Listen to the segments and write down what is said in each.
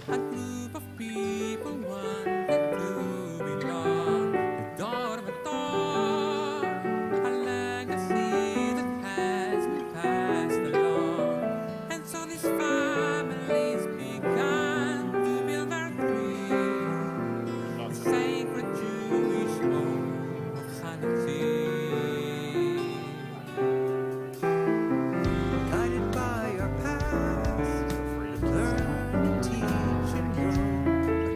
A group of people wanted to belong. The door of a door, a legacy that has been passed along. And so these families began to build their dream, the sacred Jewish home of Chanukah. Guided by our past, learn and teach and grow.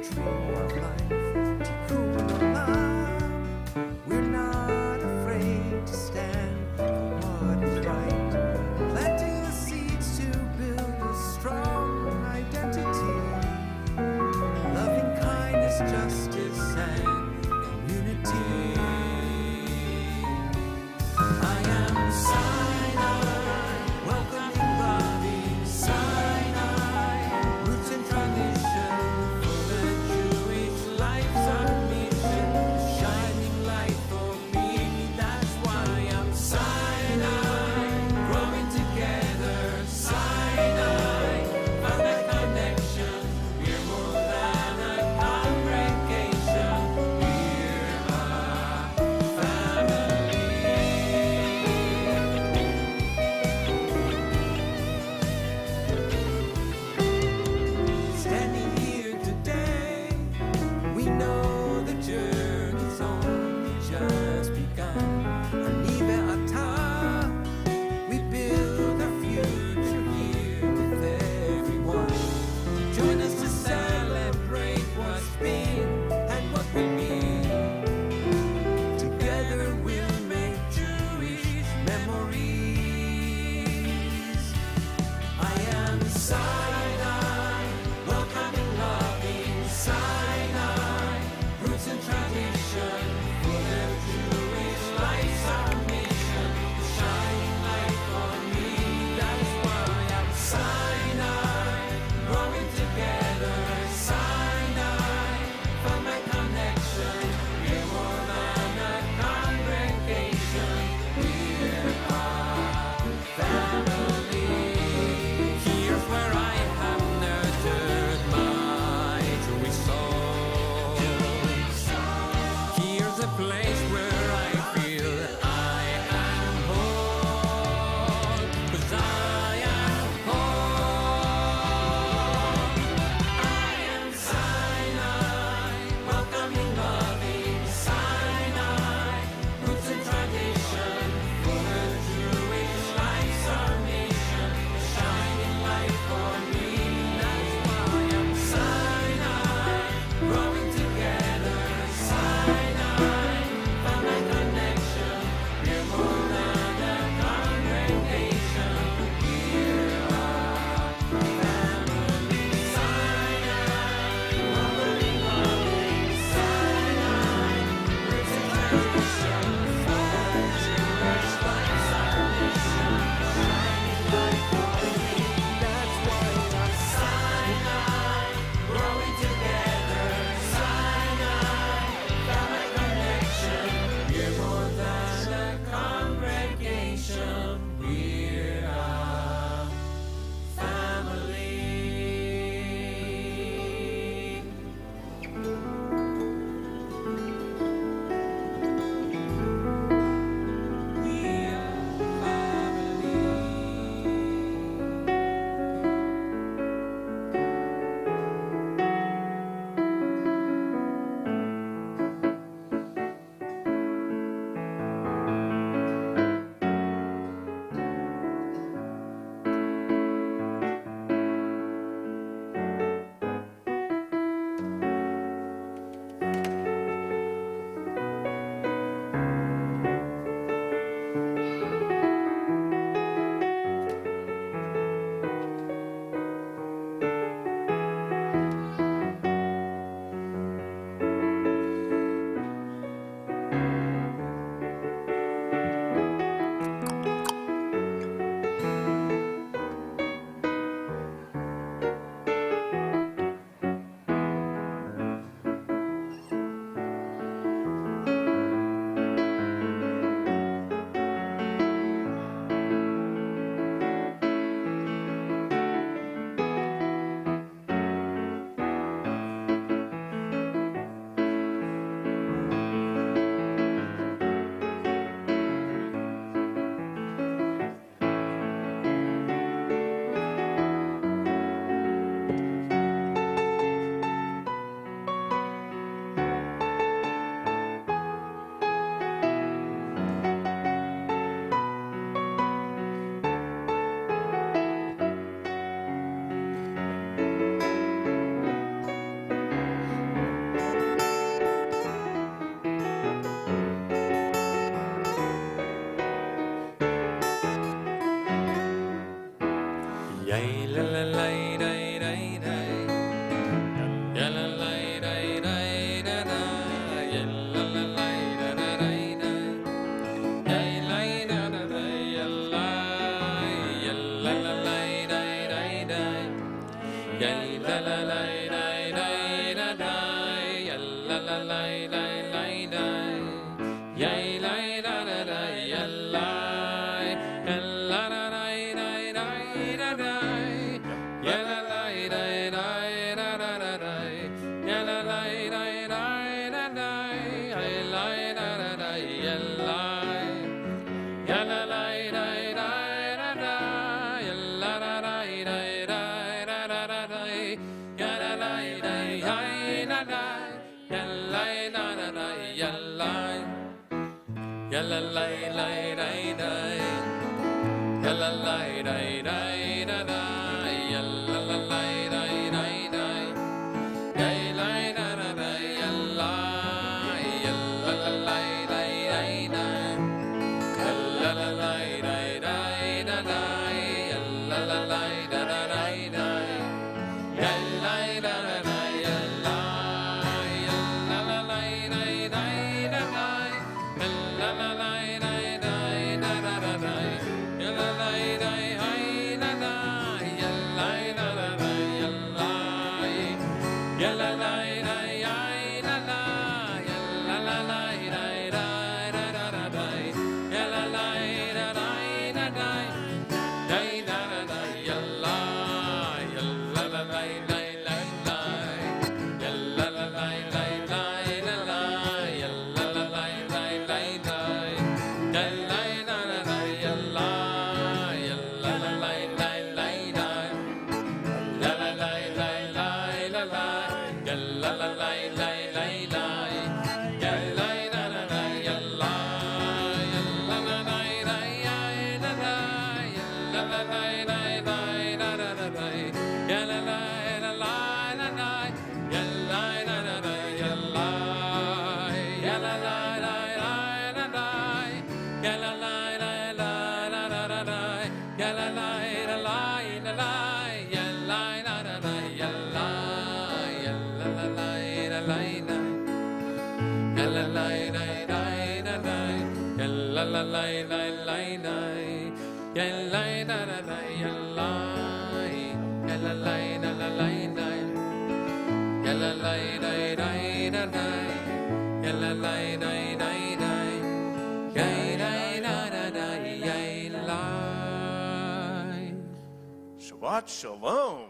Shabbat Shalom.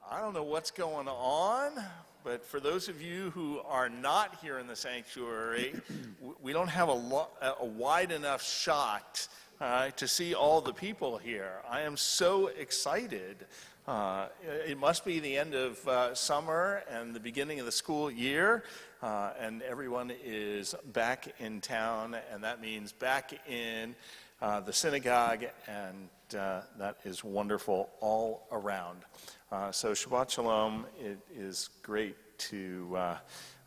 I don't know what's going on, but for those of you who are not here in the sanctuary, we don't have a wide enough shot to see all the people here. I am so excited. It must be the end of summer and the beginning of the school year, and everyone is back in town, and that means back in the synagogue, and that is wonderful all around. So Shabbat Shalom. It is great to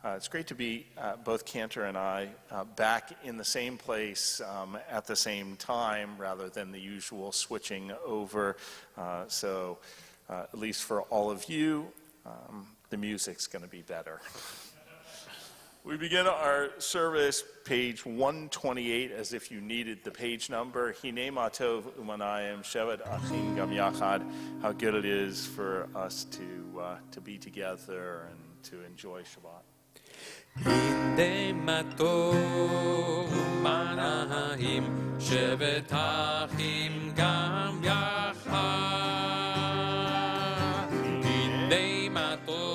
it's great to be both Cantor and I back in the same place at the same time, rather than the usual switching over. So at least for all of you, the music's going to be better. We begin our service, page 128, as if you needed the page number. Hinei ma tov u'manayim shevet achim gam yachad. How good it is for us to be together and to enjoy Shabbat. Hinei ma tov u'manayim shevet achim gam yachad. Hinei ma tov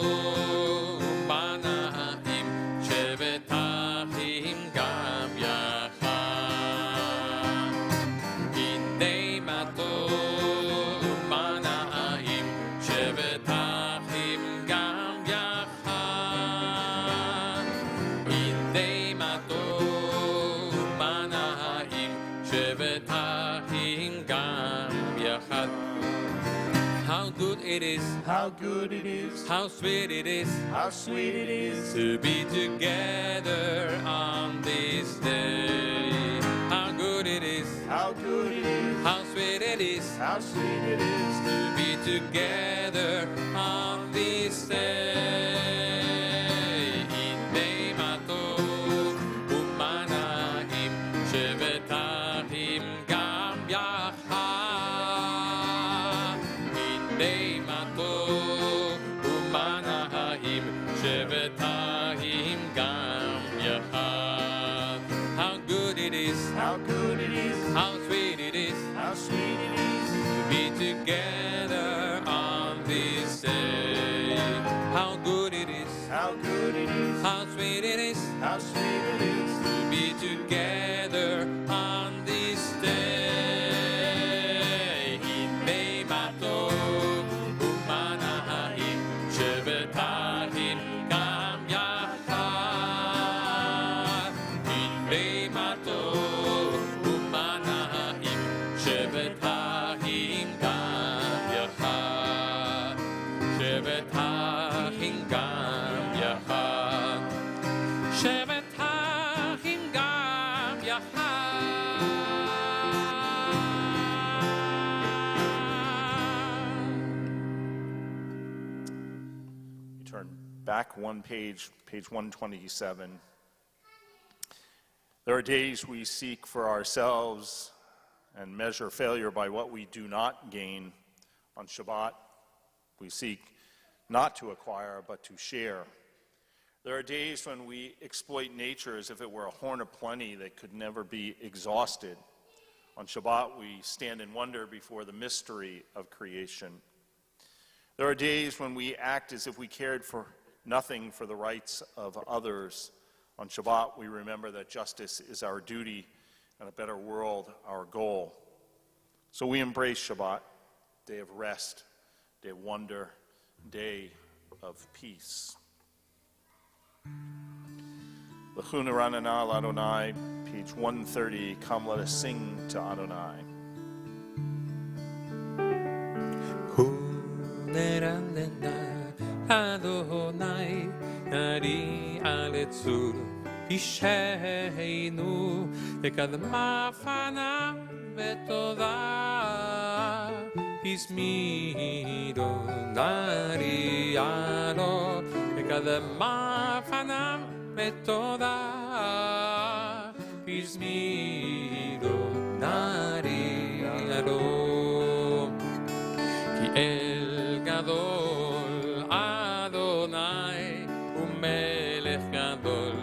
How good it is, how sweet it is, how sweet it is to be together on this day. How good it is, how good it is, how sweet it is, how sweet it is to be together on this day. Hinei ma tov u'manayim shevet achim gam yachad. בהמתו ומנעים שבטים גם יחד. How good it is, How good it is, how sweet it is how sweet it is. to be together on this day. How good it is, How good it is, how sweet it is how sweet it is. to be together on this day. בהמתו ומנעים שבטים גם יחד. בהמתו ומנעים שבטים גם יחד. שבטים גם יחד. שבטים גם You turn back one page, page 127. There are days we seek for ourselves and measure failure by what we do not gain. On Shabbat, we seek not to acquire, but to share. There are days when we exploit nature as if it were a horn of plenty that could never be exhausted. On Shabbat, we stand in wonder before the mystery of creation. There are days when we act as if we cared for nothing for the rights of others. On Shabbat, we remember that justice is our duty and a better world our goal. So we embrace Shabbat, day of rest, day of wonder, day of peace. L'chunu ranana l'Adonai, page 130. Come, let us sing to Adonai. נרננה אדוני נרי על צור אישנו וקדמה פניו בתודה הזמירו נרי עלו וקדמה פניו בתודה הזמירו נרי עלו כי גדול אדוני ומלך גדול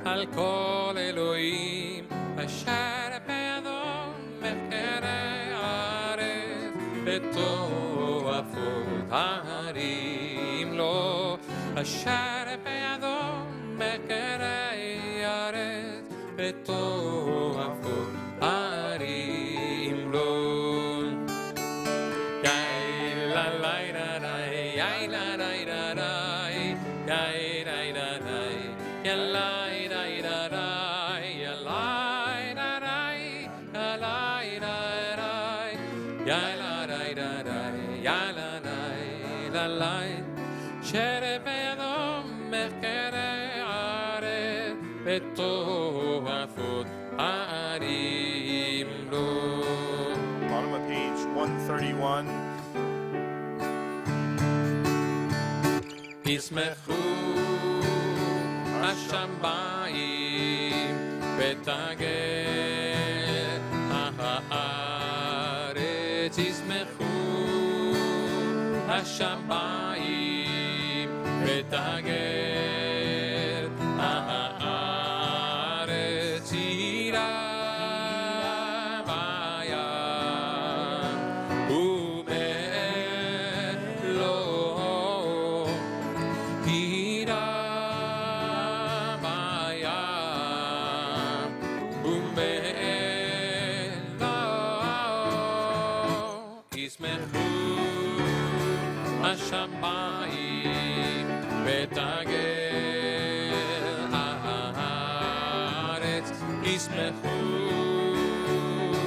על כל אלוהים אשר בידו מחקרי הארץ וטועפות ההרים לו אשר בידו מחקרי הארץ וטועפות ההרים לו Bottom of page 131. ישמחו השמיים ותגל הארץ ישמחו השמיים ותגל הארץ יירא בים ומלואו יירא בים ומלואו ישמחו השמיים ותגל הארץ ישמחו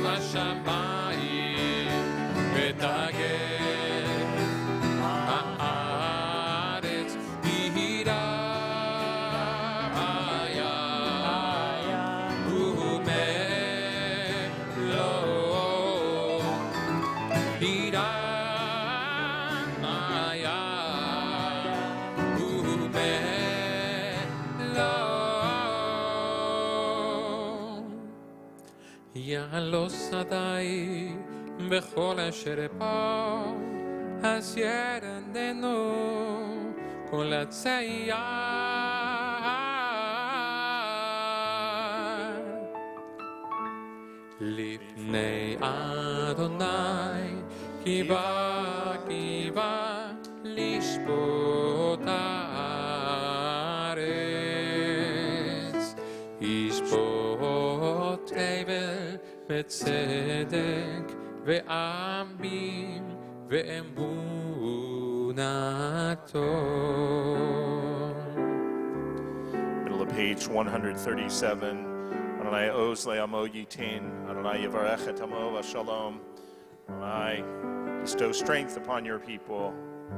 השמיים ותגל הארץ יירא בים ומלואו יירא יעלו שדי בכל אשר בא אשר עננו כל הצייר לפני אדוני כי בא לשפוט הארץ ישפוט אבל בצדק ועמים ואמונתו. Middle of page 137. Adonai oz le'amo yitin. Adonai yivarech et amo v'shalom. Adonai bestow strength upon your people.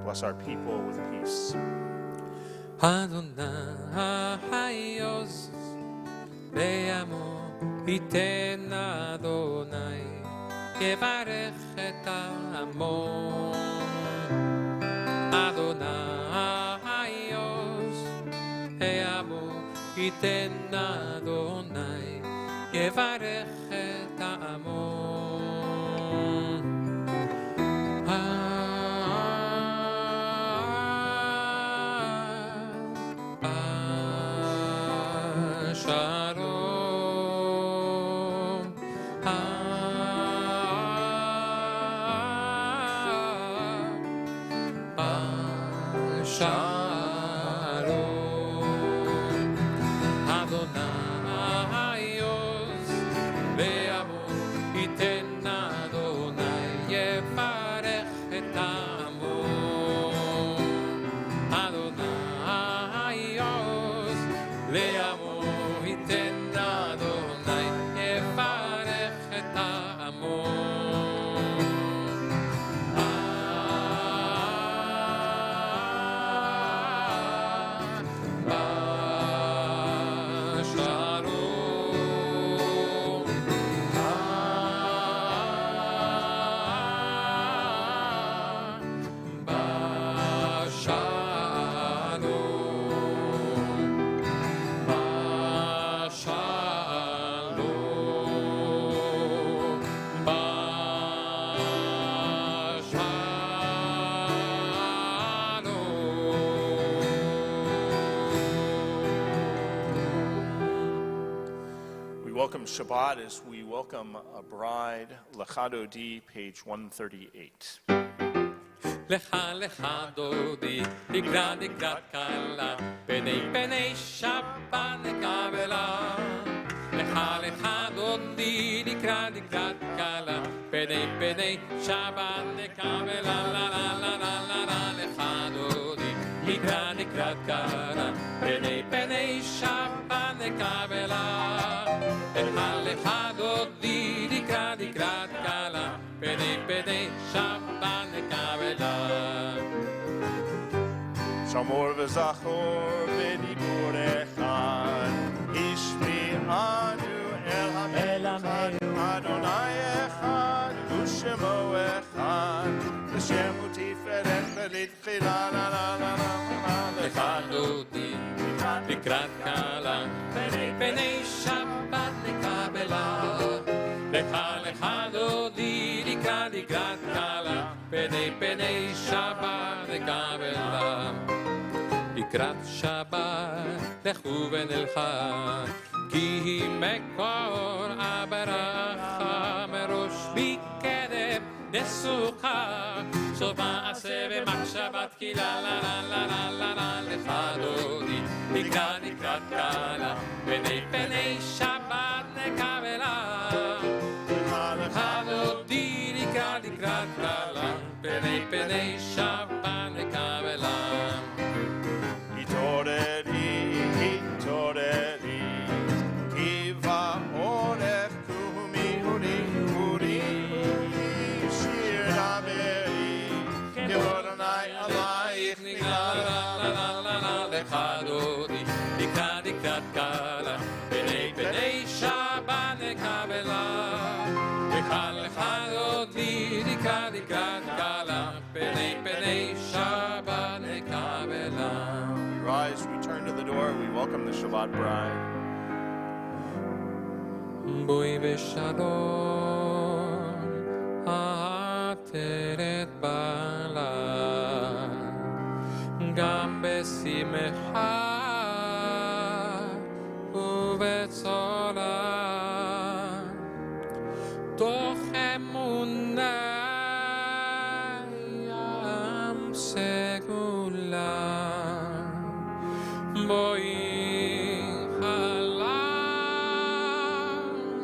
Bless our people with peace. Adonai oz le'amo yitin Adonai yivarech et amo. Adonai oz le'amo yitin Adonai יברך את העמו. שלום Welcome Shabbat as we welcome a bride, Lecha Dodi, page 138. לך לך דודי, לקראת כלה, פני שבת נקבלה. לך לך דודי, לקראת כלה, פני שבת נקבלה. לה לה לה לה לה לה לך דודי, לקראת כלה, פני שבת נקבלה. לך דודי, לקראת כלה, פני שבת נקבלה. Shamor v'zachor v'dibur echad, ishmi'anu el hamelech Adonai echad, u'shemo echad, v'shemu tiferet v'litchila la la la la la. לך דודי, לקראת כלה, פני שבת נקבלה. לך לך דודי, לקראת כלה, פני שבת נקבלה. לקראת שבת לכו ונלכה, כי היא מקור הברכה, מראש בקרב נסוכה, סוף מעשה במחשבת כי לה לה לה לה לה לה לה. לך דודי, לקראת כלה, פני שבת נקבלה. לך דודי, לקראת כלה, פני שבת נקבלה. Hitoreri, Kiva orech kumi uri, shir naberi, Yodonai alayich נגלה לה לה לה לה לה. לך דודי, לקראת כלה, פני שבת נקבלה. לך לך דודי, לקראת כלה, פני שבת נקבלה. Rise, we turn to the door, we welcome the Shabbat bride. בואי בשלום, העטרת בעלה. בשמחה ובצורה, תוך אמונה ים סגולה, בואי חלם,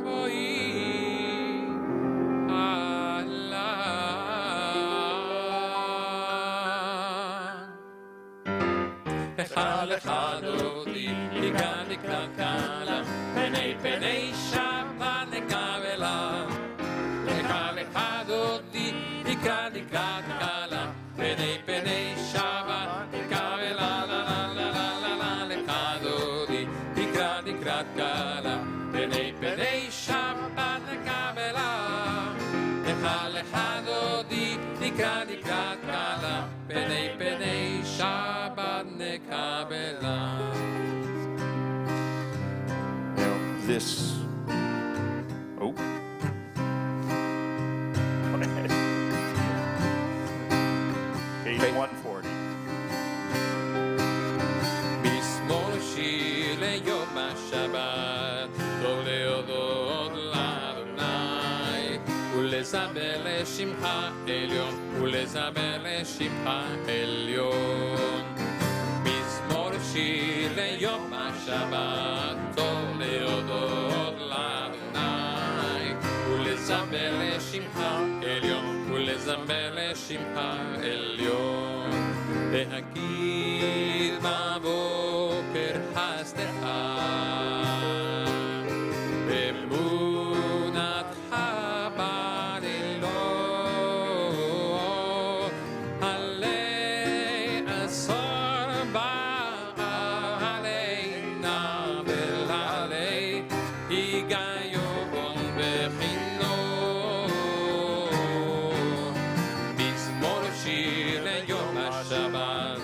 בואי חלם. לך דודי, לקראת קלה, פני שבת נקבלה. לך דודי, לקראת קלה, פני שבת נקבלה. לה לה לה לה לה, לך דודי, לקראת קלה, פני שבת נקבלה. לך דודי, לקראת קלה, פני שבת נקבלה. This. Oh. Go ahead. Page 140. משמאל שיר ליום השבת, טוב להודות לאדוני, ולזמר לשמך עליון, ולזמר לשמך עליון. מזמור שיר ליום השבת, טוב להודות לאדוני, ולזמר לשמך עליון, ולזמר לשמך עליון. להגיד בבוקר חסדך, אמונתך בלילות, עלי עשור בעלינה ולעלי היגיון בחינוך. מזמור שיר ליום השבת,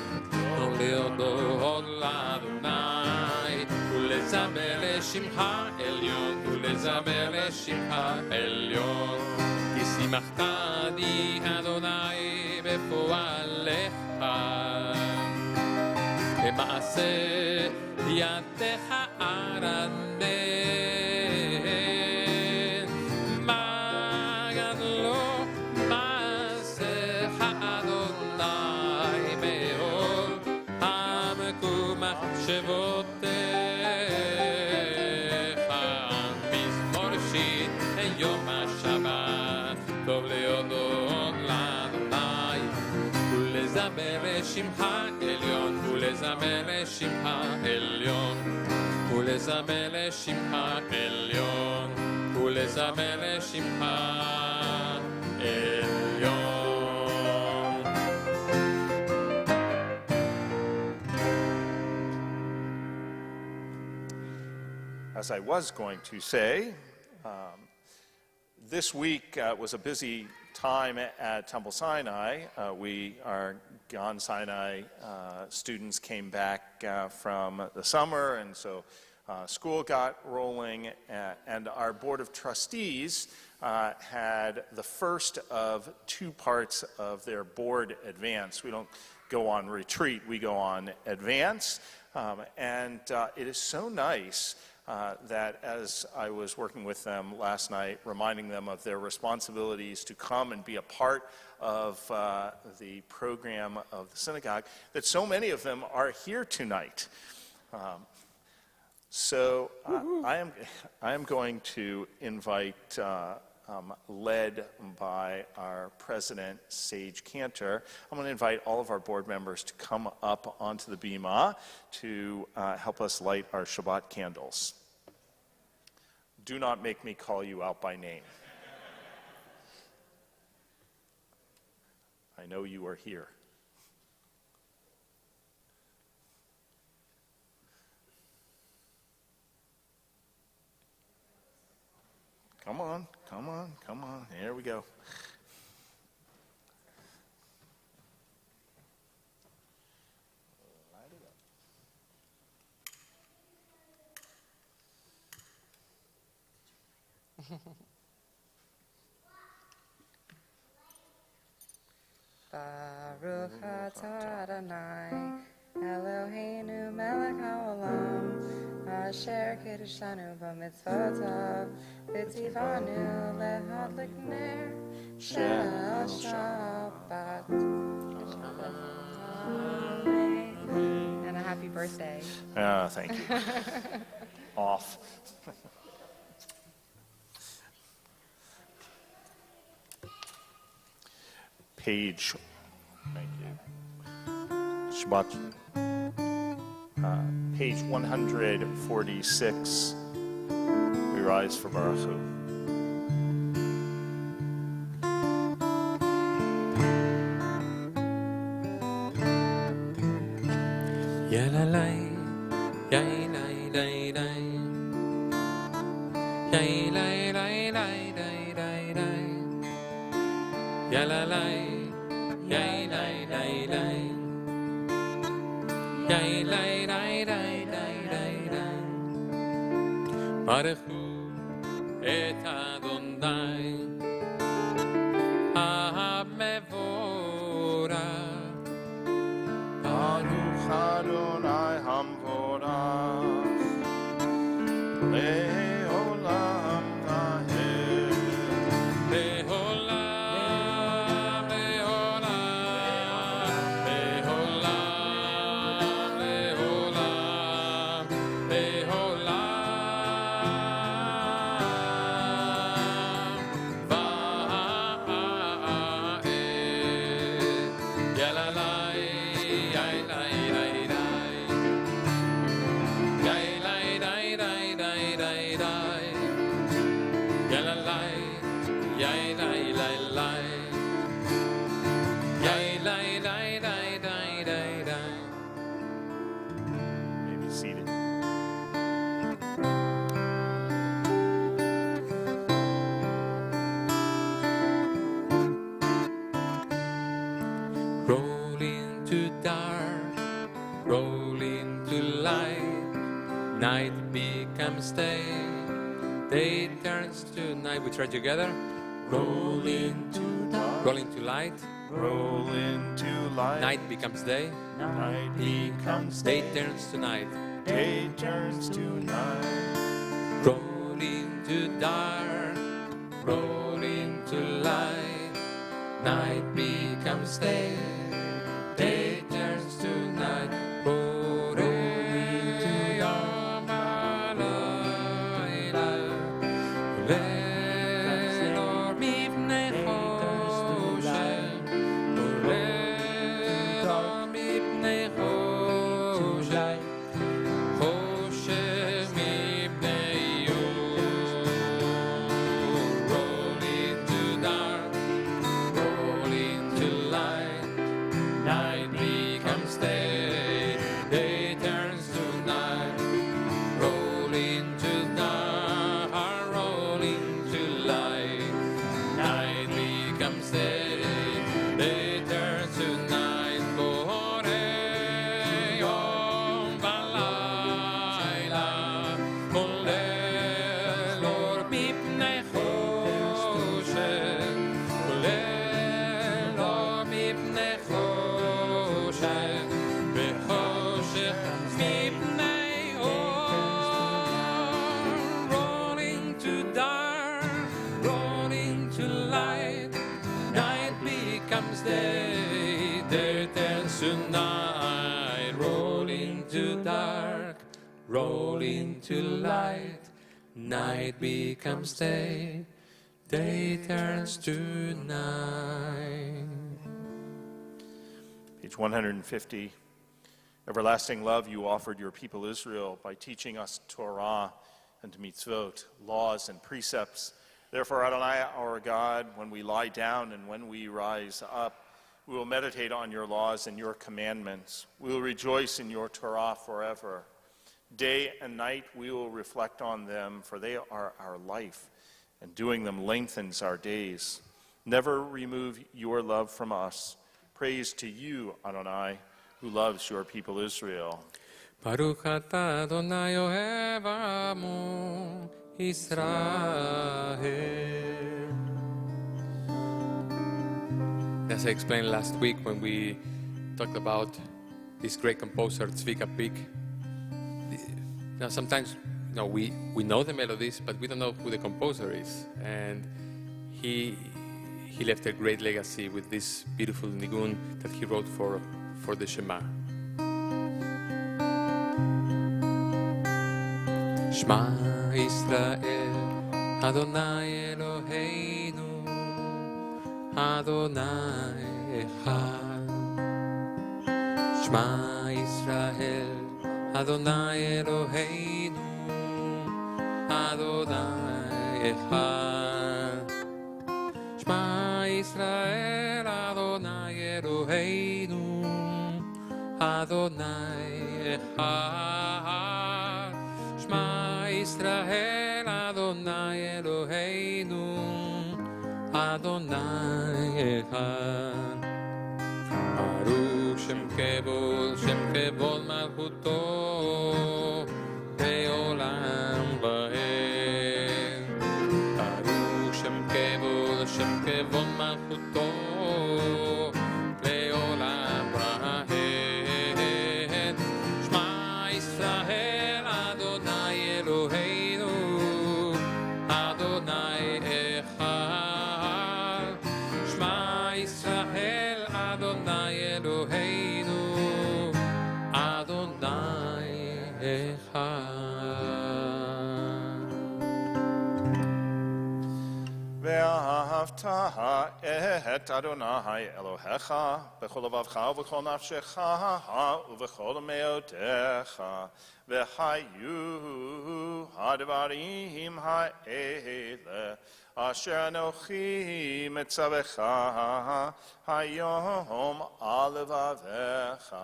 טוב להודות לאדוני, ולזמר לשמך עליון, ולזמר לשמך עליון. כי שימחתני אדוני בפועלך, במעשה ידך ארנן. מה גדלו מעשיך אדוני, מאוד עמקו מחשבותיך. מזמור שיר ליום השבת, טוב להודות לאדוני, ולזמר לשמך עליון, ולזמר לשמך עליון, ולזמר לשמך עליון, ולזמר לשמך עליון. As I was going to say, this week was a busy time at Temple Sinai. Our Gan Sinai students came back from the summer, and so school got rolling, and our Board of Trustees had the first of two parts of their board advance. We don't go on retreat, we go on advance, and it is so nice that as I was working with them last night, reminding them of their responsibilities to come and be a part of the program of the synagogue, that so many of them are here tonight. So I am going to invite, led by our president, Sage Cantor, I'm going to invite all of our board members to come up onto the bima to help us light our Shabbat candles. Do not make me call you out by name. I know you are here. Come on, come on, come on. Here we go. Light it up. Baruch atah Adonai, Eloheinu melech haolam, asher kiddushanu b'mitzvotav, v'tzivanu lehadlik ner shel Shabbat. Amen. And a happy birthday. Thank you. Off. Page. Thank you. Shabbat. Page 146. We rise for Baruch. Yalalai, yailai, lai, lai. Yailai, lai, lai, lai, lai, lai. Yalalai, yailai, lai, lai. Yailai, lai, lai, lai, lai, lai. Baruch hu et Adonai ha-mevorach. Baruch Adonai Hamvorach Le'olam Vahed. Le'olam, le'olam, le'olam, le'olam, le'olam vaed. Yalalai, yailai, lai, lai. Yailai, lai, lai, lai, lai, lai. Yalalai, yailai, lai, lai. Yailai, lai, lai, lai, lai, lai. Maybe seated. Roll into dark, roll into light. Night becomes day, day turns to night. We try together. Roll into dark, roll into light. Roll into light. Night becomes day, Night becomes day day. turns to night. Day turns to night. Roll into dark, roll into light. Night becomes day, day turns to night. Borei yom halayla, velor mipnei choshen, velor mipnei choshen, choshen mipnei yom. Roll into dark, roll into light. Night becomes day, day turns to night. Roll into dark, roll into light. Night becomes day, day turns to night. Borei yom v'layla, kolel or mipnei choshen, kolel or mipnei choshen, v'choshech mipnei or. Rolling to dark, rolling to light. Night becomes day, day turns to night. Rolling to dark, rolling to light. Night becomes day, day turns to night. Page 150. Everlasting love you offered your people Israel by teaching us Torah and mitzvot, laws and precepts. Therefore, Adonai, our God, when we lie down and when we rise up, we will meditate on your laws and your commandments. We will rejoice in your Torah forever. Day and night we will reflect on them, for they are our life, and doing them lengthens our days. Never remove your love from us. Praise to you, Adonai, who loves your people Israel. Baruch atah Adonai ohev amo Israel. As I explained last week when we talked about this great composer Zvika Pick. Now sometimes we know the melodies, but we don't know who the composer is, and he left a great legacy with this beautiful nigun that he wrote for the Shema. Shema Yisrael, Adonai Eloheinu, Adonai Echad. Shema Yisrael, Adonai Eloheinu, Adonai Echad. Shema Yisrael, Adonai Eloheinu, Adonai Echad. Shema Yisrael, Adonai Eloheinu, Adonai Echad. Baruch Shem Kevod Malchuto, Le'olam Va'ed. Baruch Shem Kevod Malchuto, Le'olam Va'ed. Shema Yisrael, Adonai Eloheinu, Adonai Echad. Shema Yisrael, Adonai Eloheinu, Adonai Echad. ואהבת את אדוני אלוהיך בכל לבבך ובכל נפשך ובכל מאודך, והיו הדברים האלה אשר אנוכי מצווך היום על לבביך,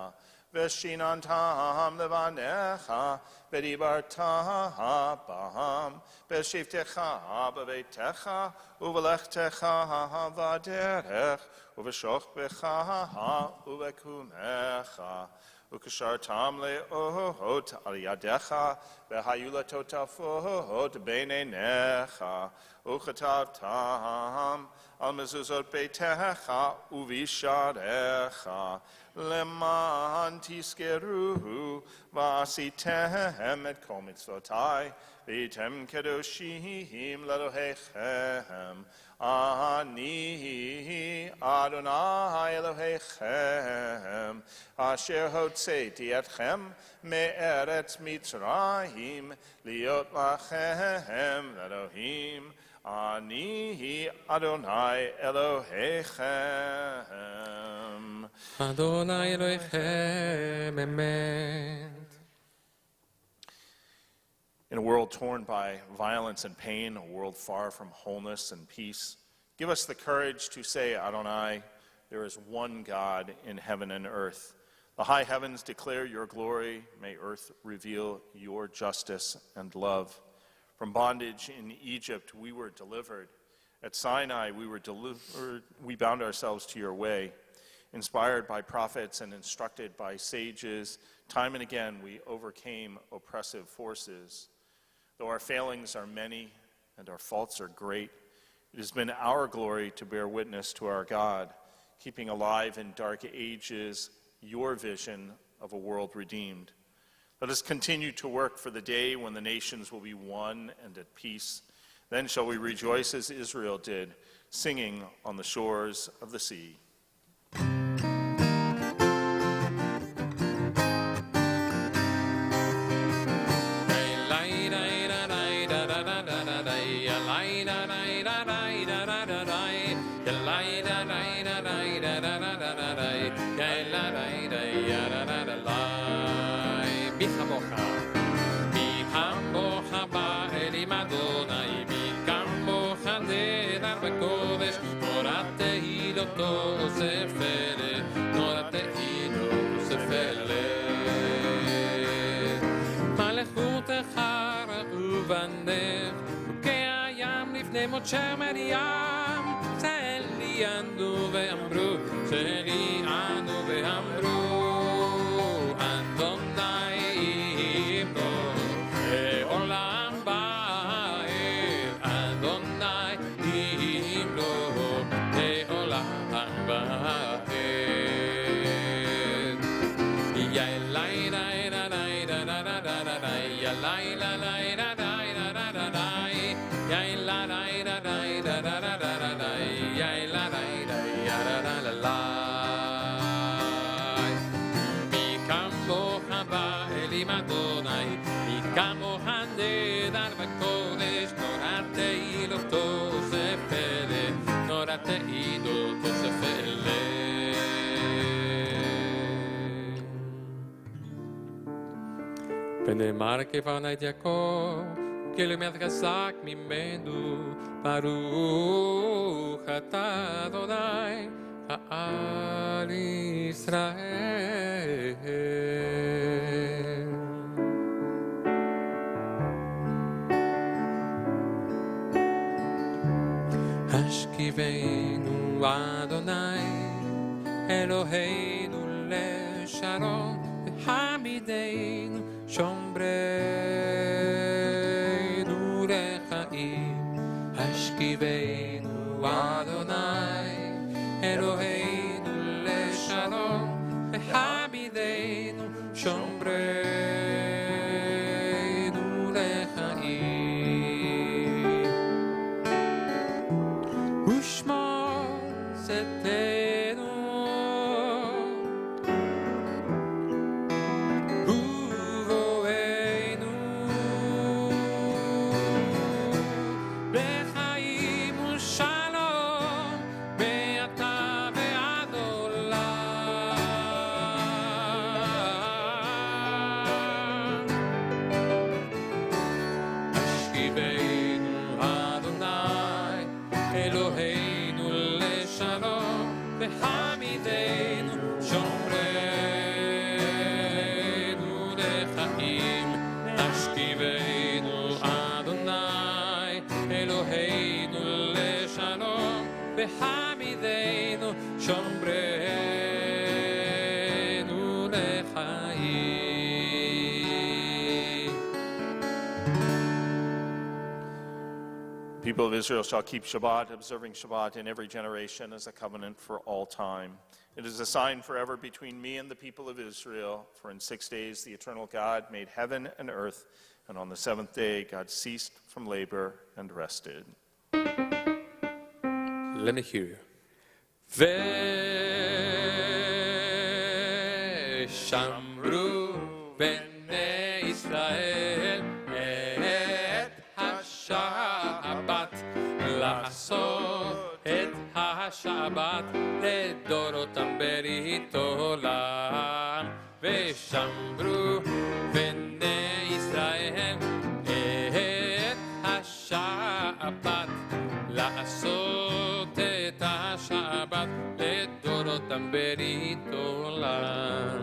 ושיננתם לבניך, ודיברת בם, בשבתך בביתך, ובלכתך בדרך, ובשוכבך ובקומך, וקשרתם לאות על ידיך, והיו לטוטפות בין עיניך, וכתבתם על מזוזות ביתך ובשעריך, למען תזכרו ועשיתם את כל מצוותיי, והייתם קדושים לאלוהיכם. אני אדוני אלוהיכם, אשר הוצאתי אתכם מארץ מצרים, להיות לכם לאלוהים. אני אדוני אלוהיכם. Adonai Elohechem, Emet. In a world torn by violence and pain, a world far from wholeness and peace, give us the courage to say, Adonai, there is one God in heaven and earth. The high heavens declare your glory. May earth reveal your justice and love. From bondage in Egypt, we were delivered. At Sinai, we bound ourselves to your way. Inspired by prophets and instructed by sages, time and again we overcame oppressive forces. Though our failings are many and our faults are great, it has been our glory to bear witness to our God, keeping alive in dark ages your vision of a world redeemed. Let us continue to work for the day when the nations will be one and at peace. Then shall we rejoice as Israel did, singing on the shores of the sea. משה מרים, צליאנו ואמרו, צליאנו ואמרו, אדוני יבוא, לעולם באל, אדוני יבוא, לעולם באל. Elohim Adonai Mikamo Hande Darba Kodesh Norate Ilo Tosefele Norate Ilo Tosefele ונאמר כפרנה את יעקב כלמד חזק ממנו ברוך אתה אדוני על ישראל השכיבנו אדוני אלוהינו לשלום והעמידנו שומרנו לחיים השכיבנו אדוני אלוהינו לשלום והעמידנו שומרנו לחיים ושמור צאתנו בחמידנו שומרנו לחיים. People of Israel shall keep Shabbat, observing Shabbat in every generation as a covenant for all time. It is a sign forever between me and the people of Israel. For in 6 days the eternal God made heaven and earth, and on the seventh day God ceased from labor and rested. Let me hear you. ושמרו בני ישראל את השבת לעשות את השבת לדורותם ברית עולם ושמרו בני ישראל את השבת לעשות את השבת לדורותם ברית עולם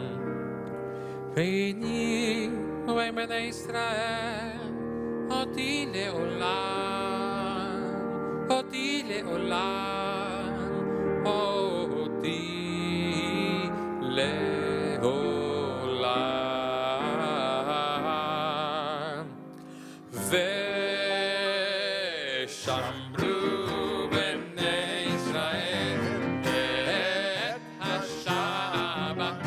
והנה בני ישראל אותי לעולם אותי לעולם אותי לעולם ושמרו בני ישראל את השבת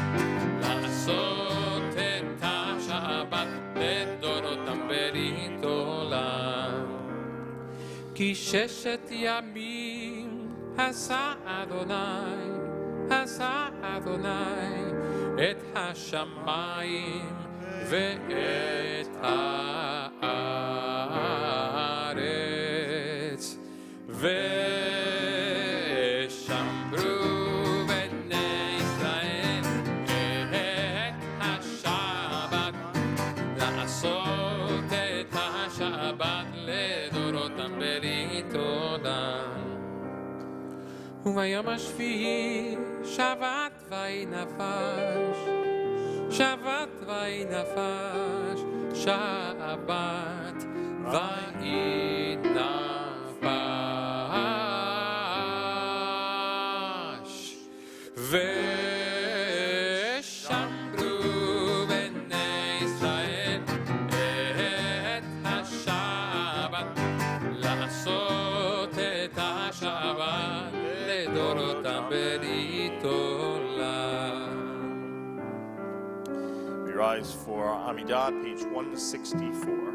לעשות את השבת לדורותם ברית עולם כי 6 ימים עשה אדוני את השמיים ואת הארץ ושמרו בני ישראל את השבת לעשות את השבת לדורותם ברית עולם וביום השביעי שבת וינפש שבת וינפש שבת וינפש ושמרו בני ישראל את השבת לעשות את השבת לדורותם ברית עולם. We rise for Amidah, page 164.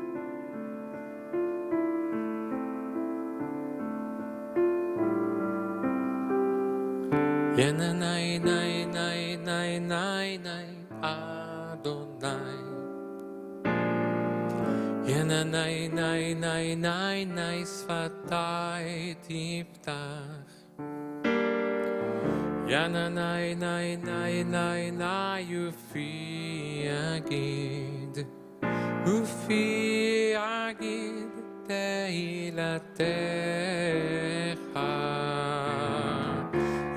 Yenanai nai nai nai nai nai Adonai ינאי נאי נאי נאי נאי שפתיי תפתח ינאי נאי נאי נאי נאי ופי יגיד ופי יגיד תהילתך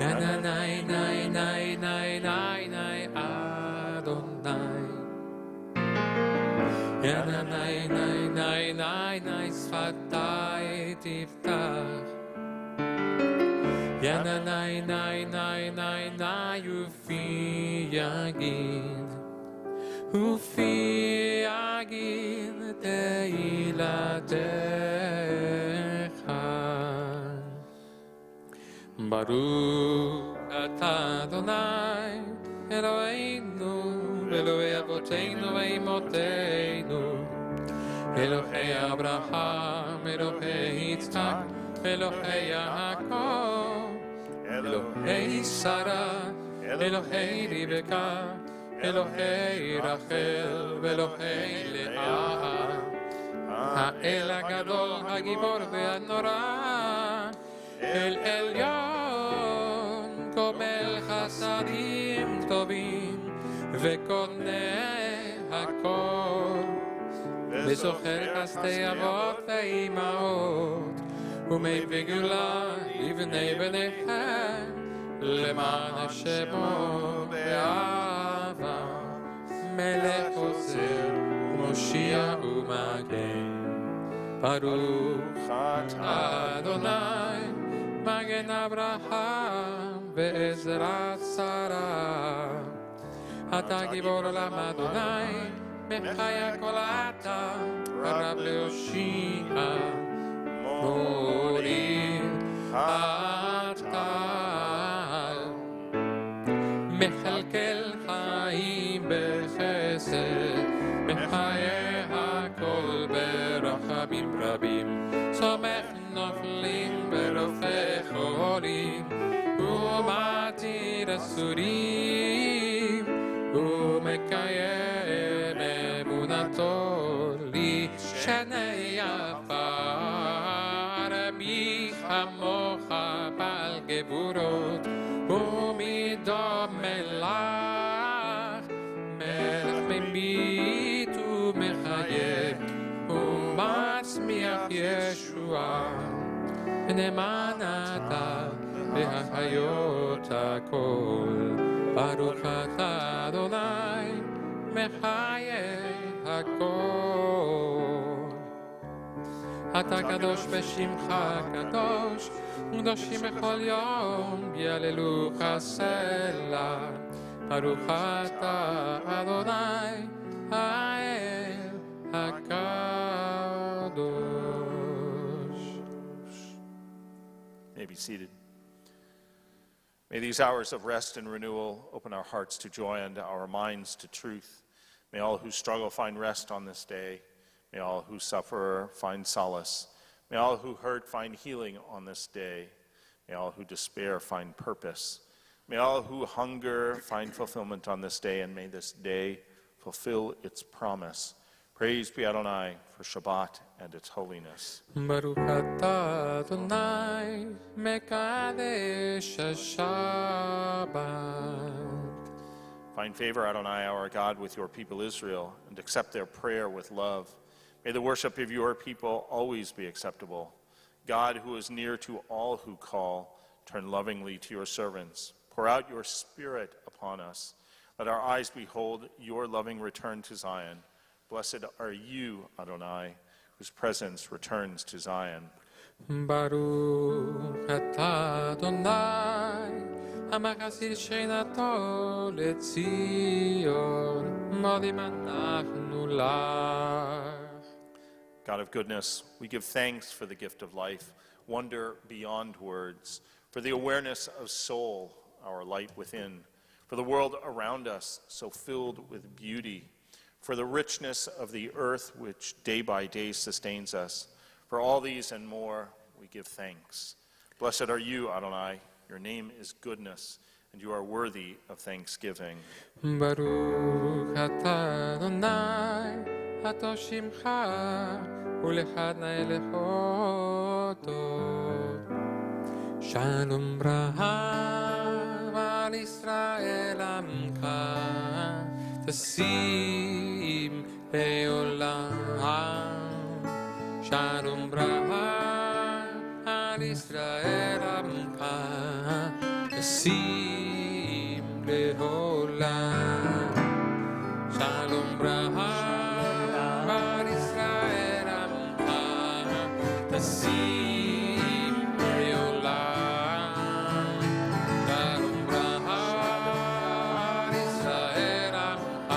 ינאי נאי נאי נאי נאי נאי אדוני ינאי נאי נאי נאי נאי שפתיי תפתח ינאי נאי נאי נאי נאי ופי יגיד ופי יגיד תהילתך ברוך אתה אדוני אלוהינו אלוהי אבותינו ואימותינו אלוהי אברהם אלוהי יצחק אלוהי יעקב אלוהי שרה אלוהי רבקה אלוהי רחל ואלוהי לאה האל הגדול הגיבור והנורא אל עליון גומל חסדים טובים וקונה הכל וזוכר חסדי אבות ואימהות ומביא גאולה לבני בניהם למען שמו באהבה מלך עוזר ומושיע ומגן ברוך אתה אדוני מגן אברהם ועזרת שרה אתה גיבור עולם אדוני מחיה כל אתה הרב להושיע מוריד אתה מחלקל חיים בחסד מחיה הכל ברחמים רבים סומך נופלים ברופא חולים ומתיר אסורים ומקיים אמונתו לי שני עפר מי כמוך בעל גבורות ומדומה לך מלך ממית ומחייב ומצמיח ישועה ונאמן אתה להחיות הכל ברוך אתה אדוני מחיה הכל אתה קדוש בשמך קדוש קדושים בכל יום יהללוך סלה ברוך אתה אדוני האל הקדוש. May be seated. May these hours of rest and renewal open our hearts to joy and our minds to truth. May all who struggle find rest on this day. May all who suffer find solace. May all who hurt find healing on this day. May all who despair find purpose. May all who hunger find fulfillment on this day, and may this day fulfill its promise. Praise be Adonai for Shabbat and its holiness. Baruch atah Adonai mekadesh Shabbat. Find favor, Adonai, our God, with your people Israel, and accept their prayer with love. May the worship of your people always be acceptable. God, who is near to all who call, turn lovingly to your servants. Pour out your Spirit upon us. Let our eyes behold your loving return to Zion. Blessed are you, Adonai, whose presence returns to Zion. Baruch atah Adonai המחזיר שכינתו לציון מודים אנחנו לך. God of goodness, we give thanks for the gift of life, wonder beyond words, for the awareness of soul, our light within, for the world around us so filled with beauty, for the richness of the earth which day by day sustains us. For all these and more, we give thanks. Blessed are you, Adonai. Your name is goodness, and you are worthy of thanksgiving. Baruch atah Adonai אתו שמך ולחד נאי להודות. שלום רב על ישראל עמך, תשים לעולם. שלום רב על ישראל עמך, תשים לעולם. שלום רב על ישראל עמך, תשים לעולם. שלום רב על ישראל עמך,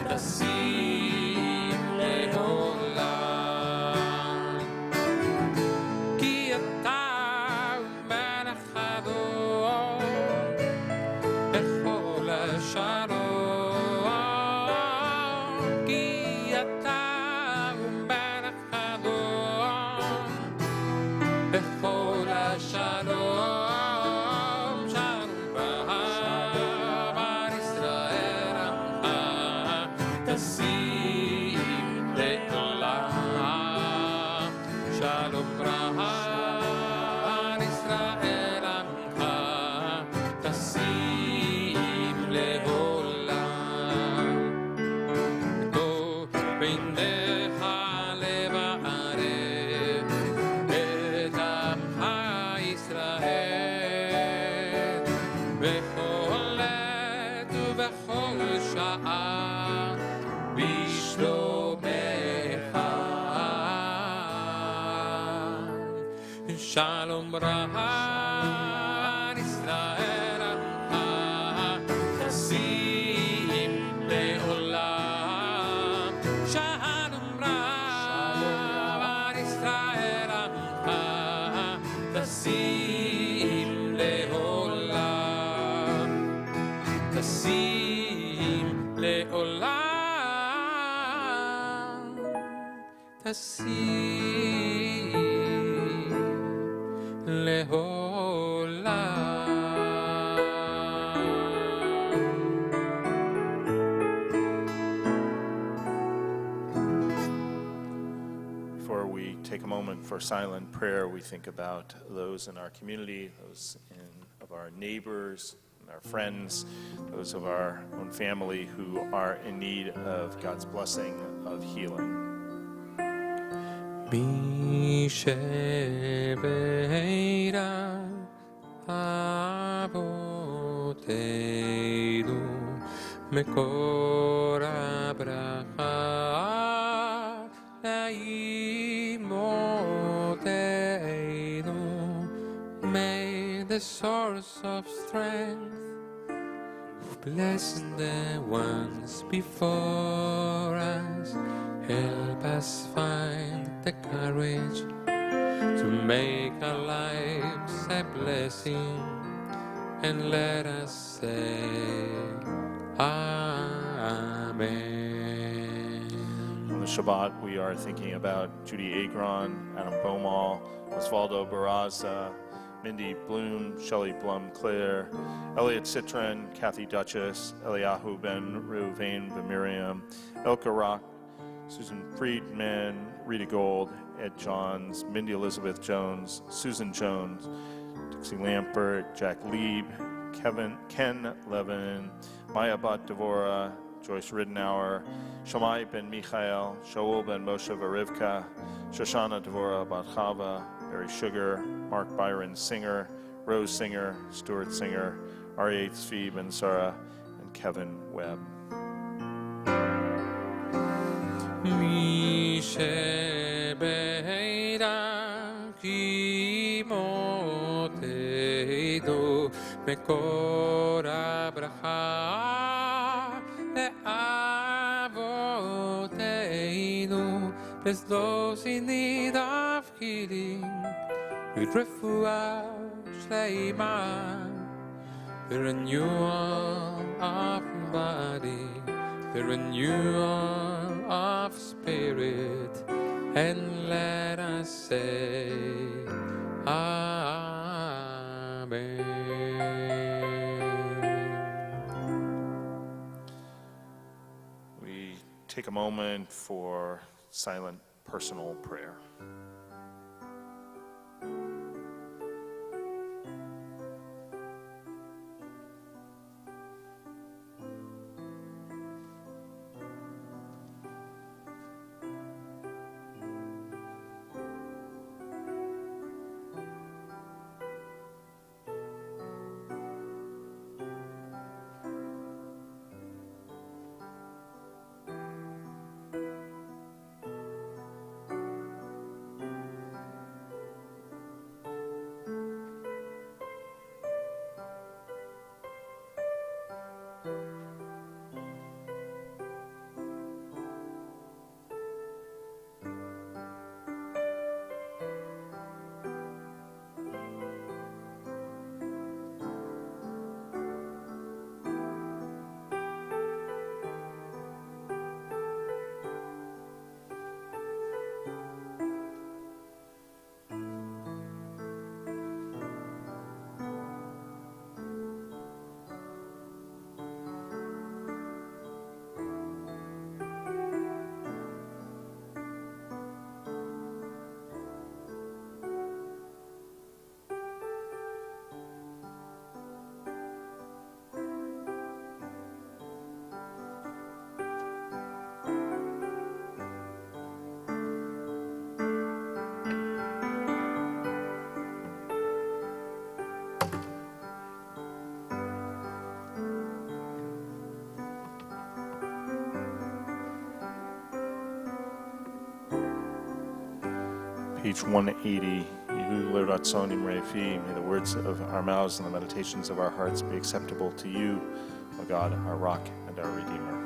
תשים לעולם. כי אתה מלך הדור בכל השלום. שלום רב על ישראל עמך, תשים לעולם. שלום רב על ישראל עמך, תשים לעולם. תשים לעולם. תשים Before we take a moment for silent prayer, we think about those in our community, those of our neighbors, and our friends, those of our own family who are in need of God's blessing of healing. מי שבעירה אבותינו מקור הברכה לאמותינו. May the source of strength who blessed the ones before us help us find the courage to make our lives a blessing, and let us say Amen. On the Shabbat, we are thinking about Judy Agron, Adam Beaumont, Osvaldo Barraza, Mindy Bloom, Shelley Blum-Claire, Elliot Citron, Kathy Duchess, Eliyahu Ben Reuven Ben Miriam, Elka Rock, Susan Friedman, Rita Gold, Ed Johns, Mindy Elizabeth Jones, Susan Jones, Dixie Lampert, Jack Lieb, Ken Levin, Maya Bat Devora, Joyce Ridenour, Shammai Ben Michael, Shaul Ben Moshe Varivka, Shoshana Devora Bat Chava, Barry Sugar, Mark Byron Singer, Rose Singer, Stuart Singer, Aryeh Tzvi Ben Sarah, and Kevin Webb. מי שבעירה כימותינו מקור הברכה לאבותינו. Bless those in need of healing with רפואה שלמה, the renewal of body, the renewal of spirit, and let us say Amen. take a moment for silent personal prayer. Page 180, Yehu Leratzonim Refi, may the words of our mouths and the meditations of our hearts be acceptable to you, O God, our rock and our Redeemer.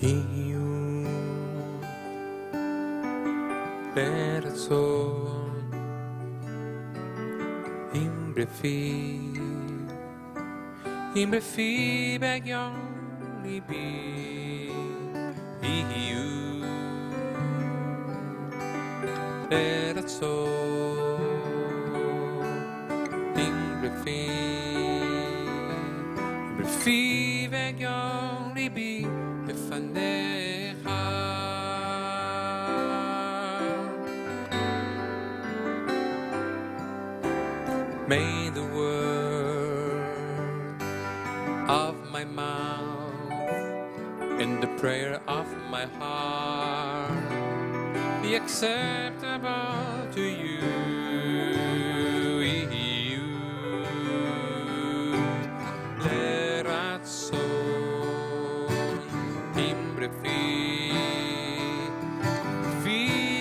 Yehu Leratzonim Refi Begyon Libi Yehu Leratzonim Refi Begyon Libi Lefanecha. May the word of my mouth and the prayer of my heart be acceptable to you. Leratzonim Refi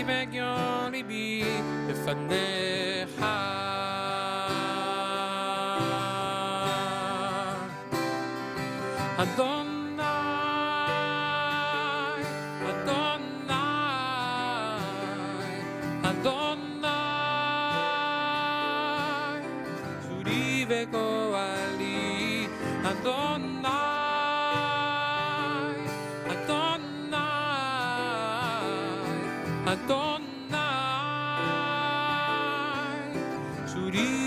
Begyon Libi Lefanecha. Adonai, Adonai, Adonai, Suri vegoali, Adonai, Adonai, Adonai, Suri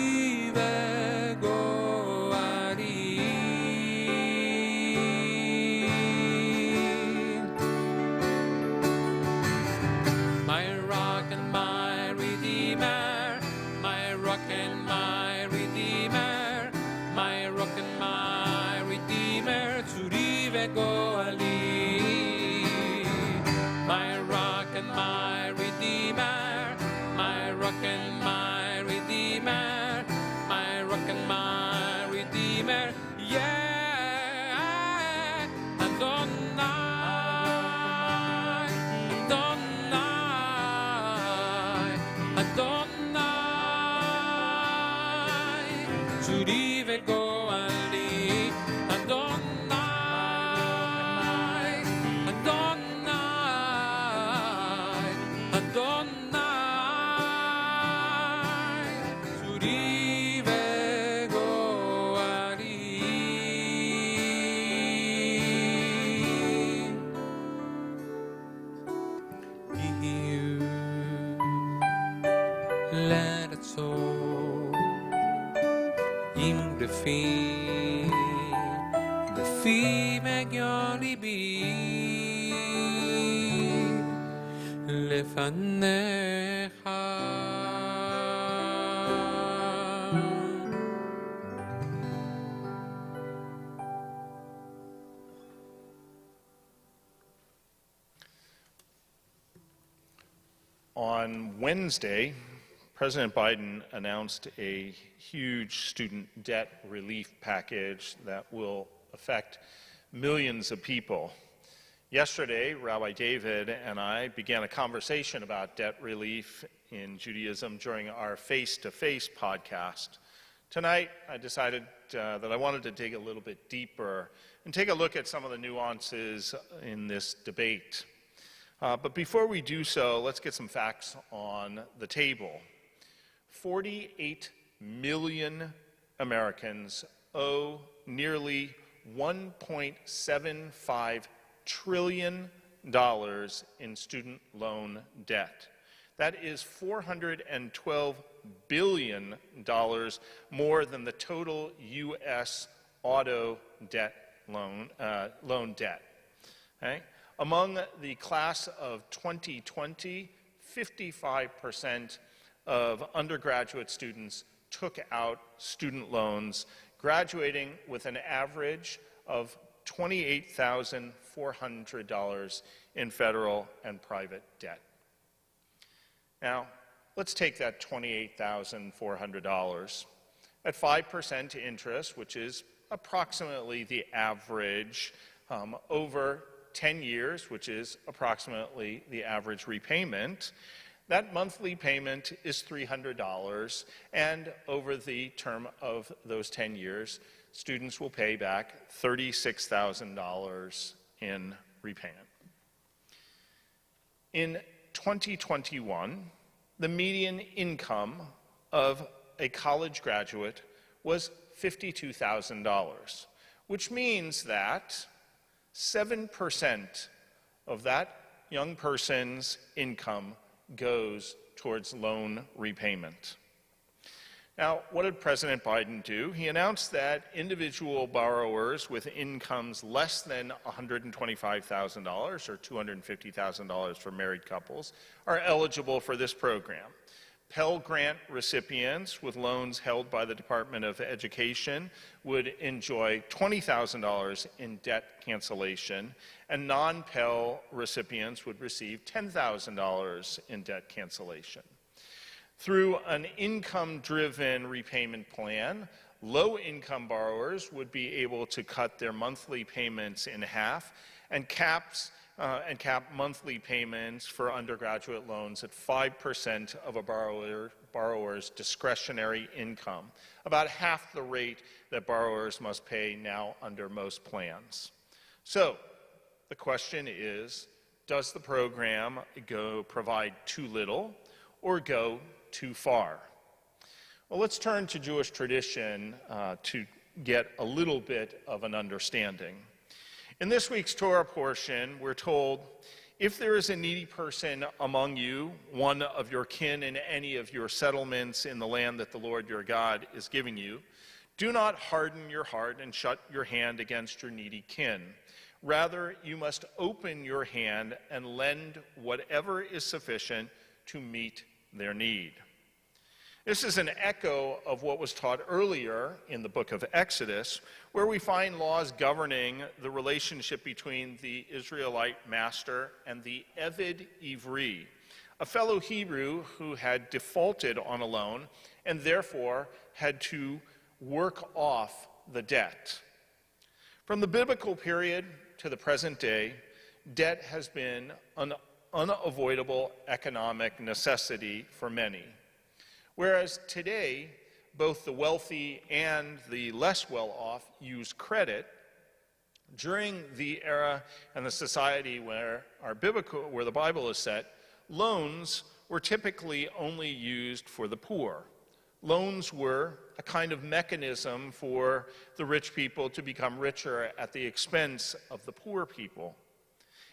אם בפי מגיון ליבי לפניך. On Wednesday, President Biden announced a huge student debt relief package that will affect millions of people. Yesterday, Rabbi David and I began a conversation about debt relief in Judaism during our face-to-face podcast. Tonight, I decided that I wanted to dig a little bit deeper and take a look at some of the nuances in this debate. But before we do so, let's get some facts on the table. 48 million Americans owe nearly $1.75 trillion in student loan debt. That is $412 billion more than the total U.S. auto debt loan debt. Okay? Among the class of 2020, 55% of undergraduate students took out student loans, graduating with an average of $28,400 in federal and private debt. Now, let's take that $28,400 at 5% interest, which is approximately the average over 10 years, which is approximately the average repayment. That monthly payment is $300, and over the term of those 10 years, students will pay back $36,000 in repayment. In 2021, the median income of a college graduate was $52,000, which means that 7% of that young person's income goes towards loan repayment. Now, what did President Biden do? He announced that individual borrowers with incomes less than $125,000 or $250,000 for married couples are eligible for this program. Pell Grant recipients with loans held by the Department of Education would enjoy $20,000 in debt cancellation, and non-Pell recipients would receive $10,000 in debt cancellation. Through an income-driven repayment plan, low-income borrowers would be able to cut their monthly payments in half and cap monthly payments for undergraduate loans at 5% of a borrower's discretionary income, about half the rate that borrowers must pay now under most plans. So, the question is, does the program provide too little or go too far? Well, let's turn to Jewish tradition to get a little bit of an understanding. In this week's Torah portion, we're told, if there is a needy person among you, one of your kin in any of your settlements in the land that the Lord your God is giving you, do not harden your heart and shut your hand against your needy kin. Rather, you must open your hand and lend whatever is sufficient to meet their need. This is an echo of what was taught earlier in the book of Exodus, where we find laws governing the relationship between the Israelite master and the Eved Ivri, a fellow Hebrew who had defaulted on a loan and therefore had to work off the debt. From the biblical period to the present day, debt has been an unavoidable economic necessity for many. Whereas today, both the wealthy and the less well-off use credit, during the era and the society where the Bible is set, loans were typically only used for the poor. Loans were a kind of mechanism for the rich people to become richer at the expense of the poor people.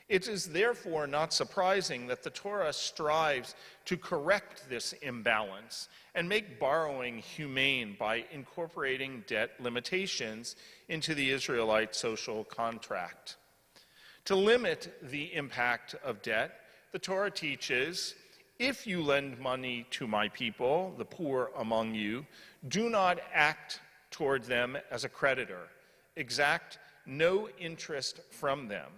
It is therefore not surprising that the Torah strives to correct this imbalance and make borrowing humane by incorporating debt limitations into the Israelite social contract. To limit the impact of debt, the Torah teaches, if you lend money to my people, the poor among you, do not act toward them as a creditor. Exact no interest from them.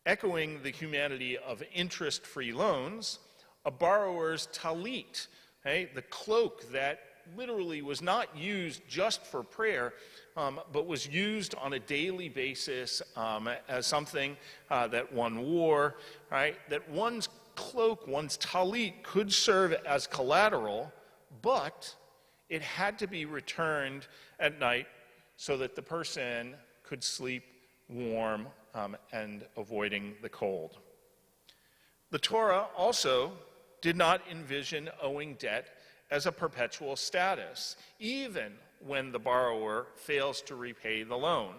Echoing the humanity of interest-free loans, a borrower's talit, the cloak that literally was not used just for prayer, but was used on a daily basis as something that one wore, right? That one's cloak, one's talit, could serve as collateral, but it had to be returned at night so that the person could sleep warm and avoiding the cold. The Torah also did not envision owing debt as a perpetual status, even when the borrower fails to repay the loan.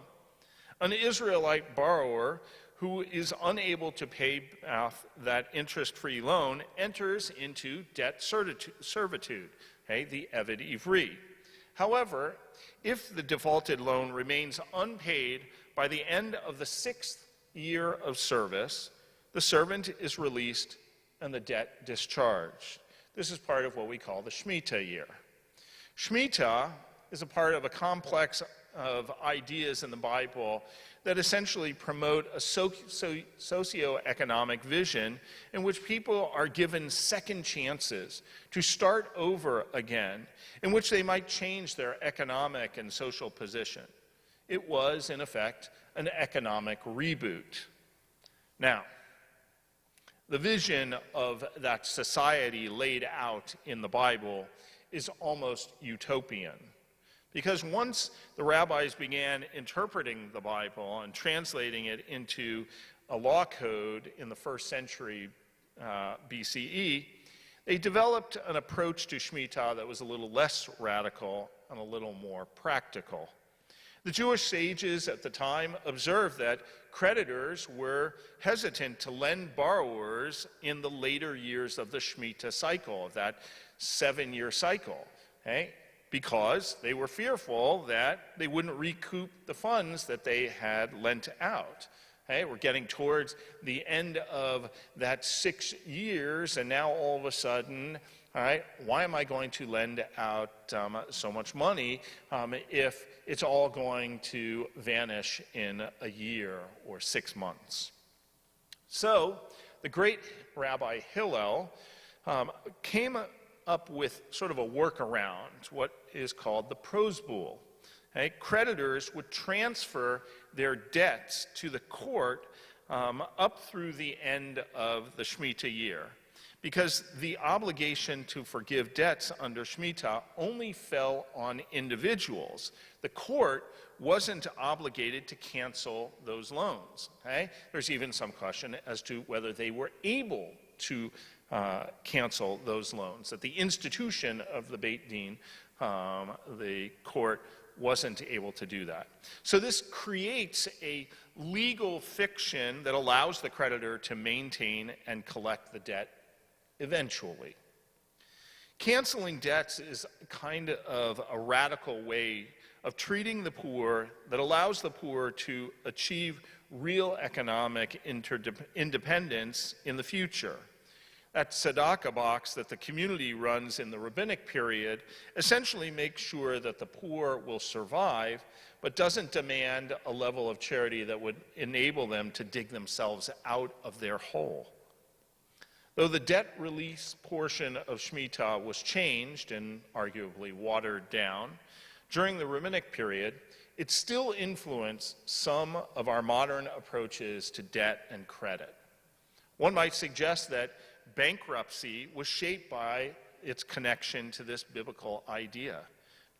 An Israelite borrower who is unable to pay off that interest-free loan enters into debt servitude, the Eved Ivri. However, if the defaulted loan remains unpaid by the end of the 6th year of service, the servant is released and the debt discharged. This is part of what we call the Shemitah year. Shemitah is a part of a complex of ideas in the Bible that essentially promote a socioeconomic vision in which people are given second chances to start over again, in which they might change their economic and social position. It was, in effect, an economic reboot. Now, the vision of that society laid out in the Bible is almost utopian. Because once the rabbis began interpreting the Bible and translating it into a law code in the 1st century BCE, they developed an approach to Shemitah that was a little less radical and a little more practical. The Jewish sages at the time observed that creditors were hesitant to lend borrowers in the later years of the Shemitah cycle, of that 7-year cycle, because they were fearful that they wouldn't recoup the funds that they had lent out. We're getting towards the end of that 6 years, and now all of a sudden, why am I going to lend out so much money if it's all going to vanish in a year or 6 months? So the great Rabbi Hillel came up with sort of a workaround, what is called the prosbul. Creditors would transfer their debts to the court up through the end of the Shemitah year, because the obligation to forgive debts under Shemitah only fell on individuals. The court wasn't obligated to cancel those loans. There's even some question as to whether they were able to cancel those loans, that the institution of the Beit Din, the court, wasn't able to do that. So this creates a legal fiction that allows the creditor to maintain and collect the debt eventually. Canceling debts is kind of a radical way of treating the poor that allows the poor to achieve real economic independence in the future. That tzedakah box that the community runs in the rabbinic period essentially makes sure that the poor will survive, but doesn't demand a level of charity that would enable them to dig themselves out of their hole. Though the debt release portion of Shemitah was changed and arguably watered down, during the rabbinic period, it still influenced some of our modern approaches to debt and credit. One might suggest that bankruptcy was shaped by its connection to this biblical idea.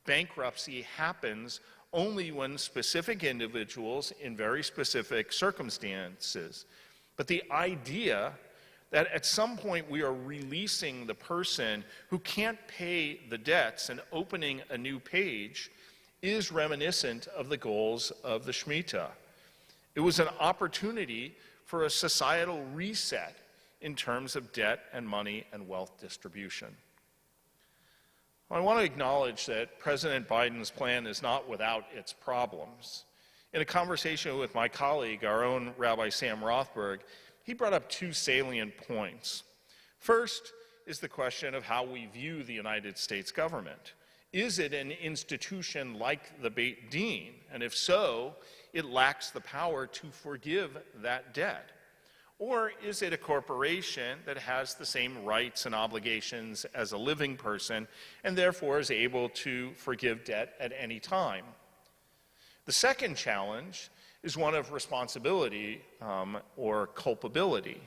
Bankruptcy happens only when specific individuals in very specific circumstances. But the idea that at some point we are releasing the person who can't pay the debts and opening a new page is reminiscent of the goals of the Shemitah. It was an opportunity for a societal reset in terms of debt and money and wealth distribution. I want to acknowledge that President Biden's plan is not without its problems. In a conversation with my colleague, our own Rabbi Sam Rothberg, he brought up two salient points. First is the question of how we view the United States government. Is it an institution like the Beit Din? And if so, it lacks the power to forgive that debt. Or is it a corporation that has the same rights and obligations as a living person and therefore is able to forgive debt at any time? The second challenge is one of responsibility or culpability.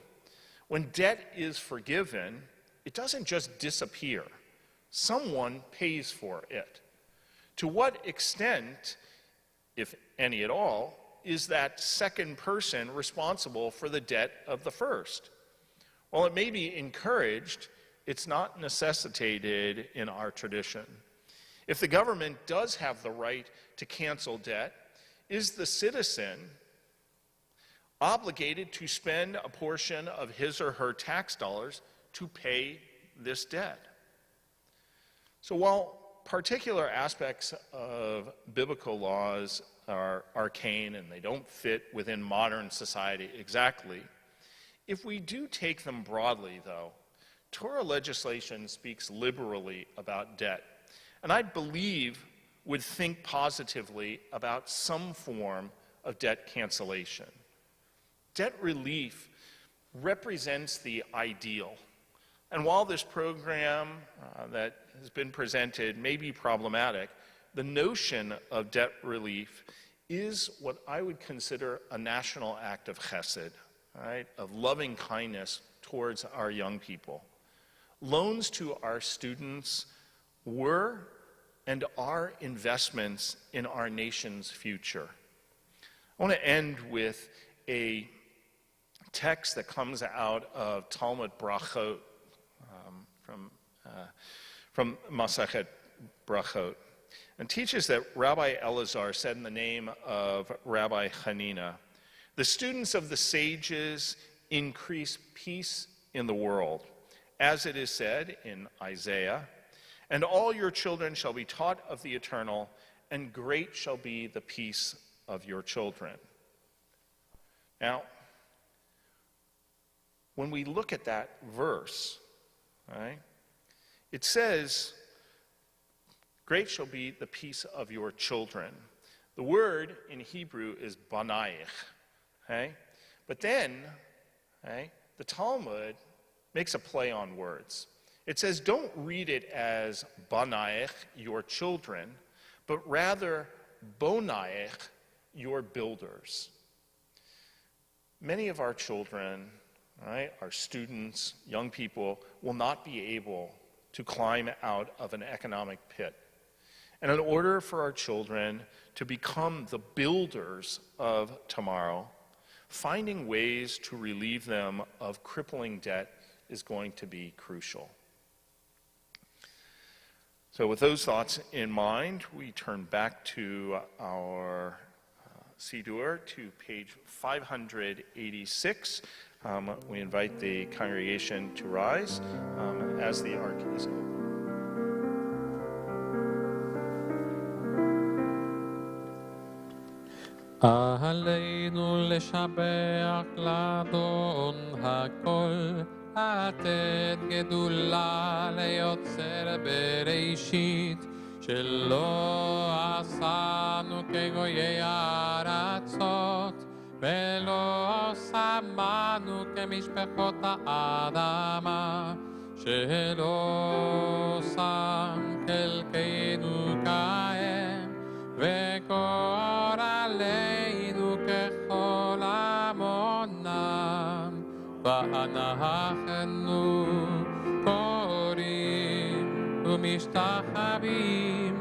When debt is forgiven, it doesn't just disappear. Someone pays for it. To what extent, if any at all, is that second person responsible for the debt of the first? While it may be encouraged, it's not necessitated in our tradition. If the government does have the right to cancel debt, is the citizen obligated to spend a portion of his or her tax dollars to pay this debt? So while particular aspects of biblical laws are arcane and they don't fit within modern society exactly, if we do take them broadly, though, Torah legislation speaks liberally about debt, and I believe would think positively about some form of debt cancellation. Debt relief represents the ideal. And while this program that has been presented may be problematic, the notion of debt relief is what I would consider a national act of chesed, right, of loving kindness towards our young people. Loans to our students were and are investments in our nation's future. I want to end with a text that comes out of Talmud Brachot, from Masachet Brachot, and teaches that Rabbi Elazar said in the name of Rabbi Hanina, "The students of the sages increase peace in the world, as it is said in Isaiah, and all your children shall be taught of the eternal, and great shall be the peace of your children." Now, when we look at that verse, right, it says, great shall be the peace of your children. The word in Hebrew is banaich, okay? But then, okay, the Talmud makes a play on words. It says, don't read it as banaich, your children, but rather bonaich, your builders. Many of our children, right, our students, young people, will not be able to climb out of an economic pit. And in order for our children to become the builders of tomorrow, finding ways to relieve them of crippling debt is going to be crucial. So with those thoughts in mind, we turn back to our Siddur to page 586. We invite the congregation to rise as the ark is opened. עלינו לשבח לאדון הכל, לתת גדולה ליוצר בראשית, שלא עשנו כגויי הארצות, ולא שמנו כמשפחות האדמה, שלא שם חלקנו כהם, וקור עלינו ככל המונם, ואנחנו קוראים ומשתחווים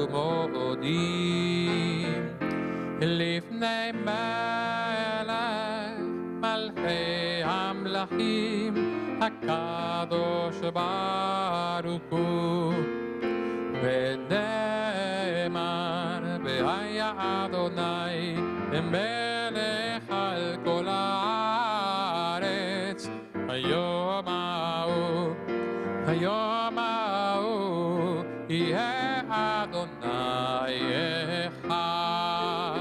ומודים לפני מלך מלכי המלכים הקדוש ברוך הוא, ונאמר והיה אדוני מלך על כל העם היום ההוא יהיה אדוני אחד,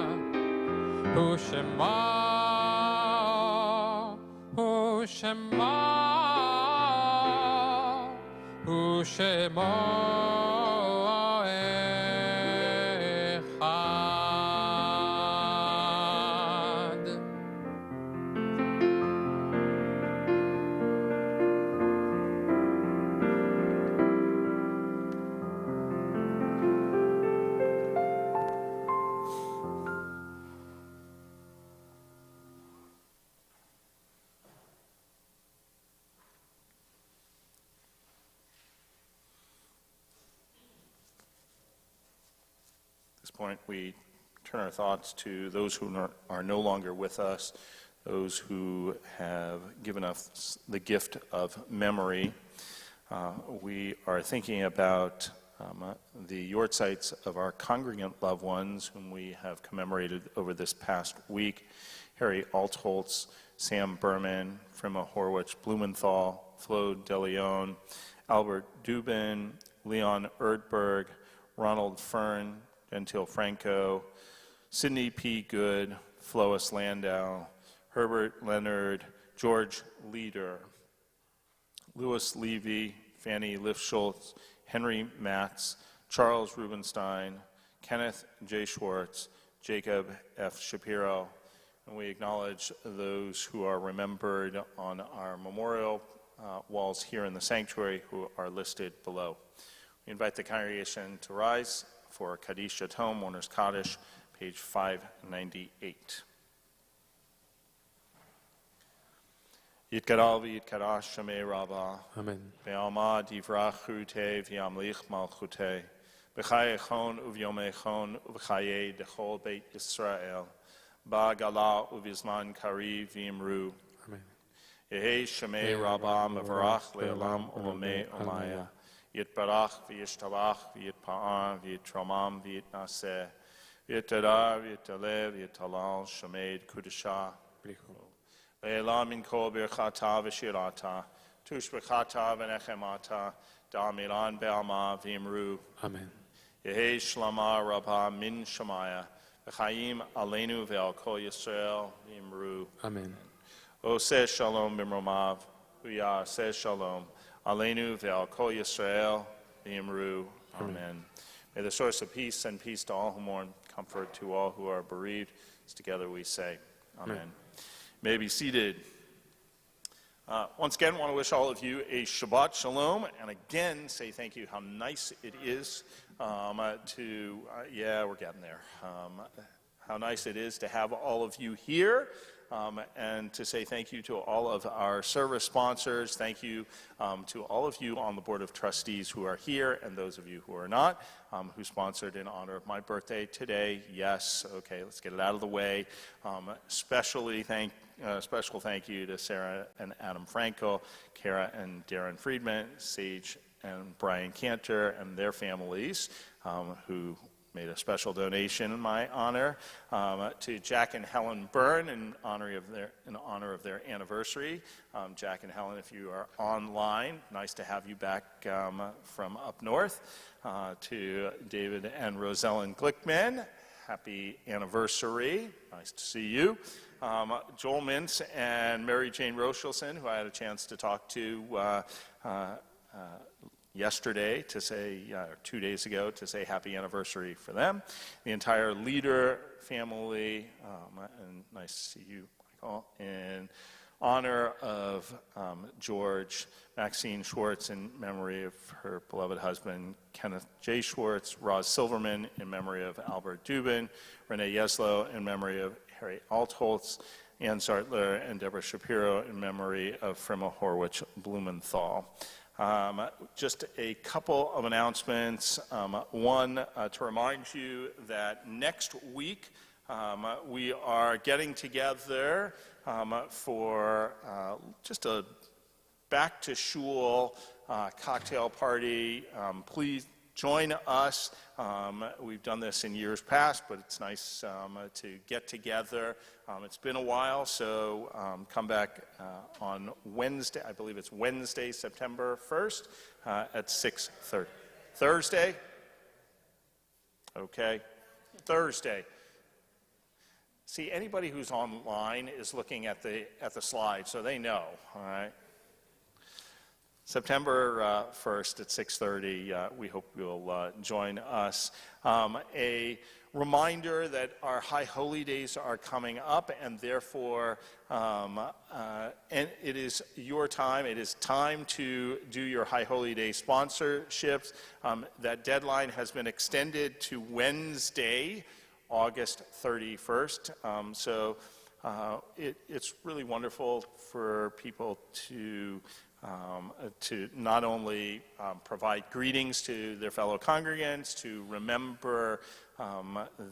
הוא שמו, הוא שמו, הוא שמו point, we turn our thoughts to those who are no longer with us, those who have given us the gift of memory. We are thinking about the yortzites of our congregant loved ones whom we have commemorated over this past week. Harry Altholtz, Sam Berman, Frima Horwich Blumenthal, Flo De Leon, Albert Dubin, Leon Erdberg, Ronald Fern, Gentile Franco, Sidney P. Good, Flois Landau, Herbert Leonard, George Leader, Louis Levy, Fanny Lifschultz, Henry Matz, Charles Rubenstein, Kenneth J. Schwartz, Jacob F. Shapiro, and we acknowledge those who are remembered on our memorial walls here in the sanctuary who are listed below. We invite the congregation to rise for Kaddish at Home, Mourner's Kaddish, page 598. Yitgadal v'yitkadash Shemei Rabbah. Amen. Be'alma divrach chute v'yamlich malchute. B'chaye chon uvyome chon uv'chaye dechol beit Yisrael. Ba'gala uvizman kari v'imru. Amen. Yehei Shemei Rabbah mevarach le'olam olamei omaya. Yitbarach v'yishtabach v'yitpa'an v'yitromam v'yitnaseh. V'yitadar v'yitalev v'yitalal Shemei Kudashah. Le'elam min kol birchata v'shirata. Tush b'chata v'nechemata. Da'amilan be'alma v'imru. Amen. Yehei Shlama Rabbah min Shemaya. V'chayim aleinu ve'al kol Yisrael v'imru. Amen. Oseh shalom b'mromav. V'yaseh shalom. Aleinu ve'al kol Yisrael v'imru. Amen. May the source of peace send peace to all who mourn, comfort to all who are bereaved. As together we say, Amen. Amen. May be seated. Once again, I want to wish all of you a Shabbat Shalom, and again say thank you. How nice it is yeah, we're getting there. How nice it is to have all of you here. And to say thank you to all of our service sponsors. Thank you to all of you on the Board of Trustees who are here and those of you who are not, who sponsored in honor of my birthday today. Yes, okay, let's get it out of the way. Special thank you to Sarah and Adam Frankel, Kara and Darren Friedman, Sage and Brian Cantor and their families who made a special donation in my honor, to Jack and Helen Byrne in honor of their anniversary. Jack and Helen, if you are online, nice to have you back from up north. To David and Rosellen Glickman, happy anniversary. Nice to see you. Joel Mintz and Mary Jane Rochelson, who I had a chance to talk to yesterday to say, or 2 days ago, to say happy anniversary for them. The entire Leader family, and nice to see you, Michael, in honor of George, Maxine Schwartz in memory of her beloved husband, Kenneth J. Schwartz, Roz Silverman in memory of Albert Dubin, Renee Yeslow in memory of Harry Altholtz, Ann Zartler and Deborah Shapiro in memory of Frima Horwich Blumenthal. Just a couple of announcements. One, to remind you that next week we are getting together for just a back to shul cocktail party. Please join us. We've done this in years past, but it's nice to get together. It's been a while, so come back on Wednesday. I believe it's Wednesday, September 1st at 6:30. Thursday? Okay. Thursday. See, anybody who's online is looking at the slide, so they know, all right? September 1st at 6:30, we hope you'll join us. A reminder that our High Holy Days are coming up, and therefore and it is your time. It is time to do your High Holy Day sponsorships. That deadline has been extended to Wednesday, August 31st. So it's really wonderful for people to not only provide greetings to their fellow congregants, to remember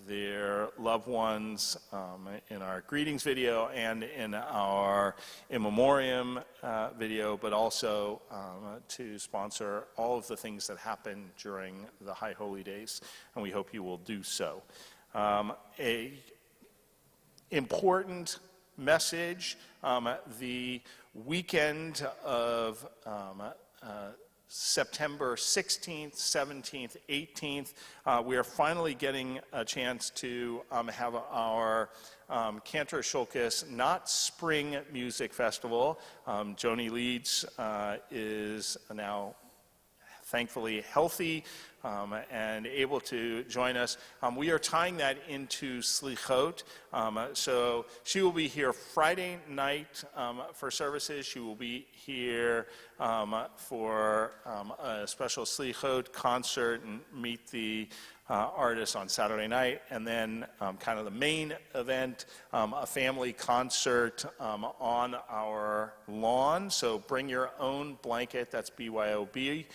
their loved ones in our greetings video and in our in memoriam video, but also to sponsor all of the things that happen during the High Holy Days, and we hope you will do so. A important message, the weekend of September 16th, 17th, 18th, we are finally getting a chance to have our Cantor Schulkes Not Spring Music Festival. Joni Leeds is now thankfully healthy and able to join us. We are tying that into Slichot. So she will be here Friday night for services. She will be here for a special Slichot concert and meet the artists on Saturday night. And then kind of the main event, a family concert on our lawn. So bring your own blanket, that's BYOB.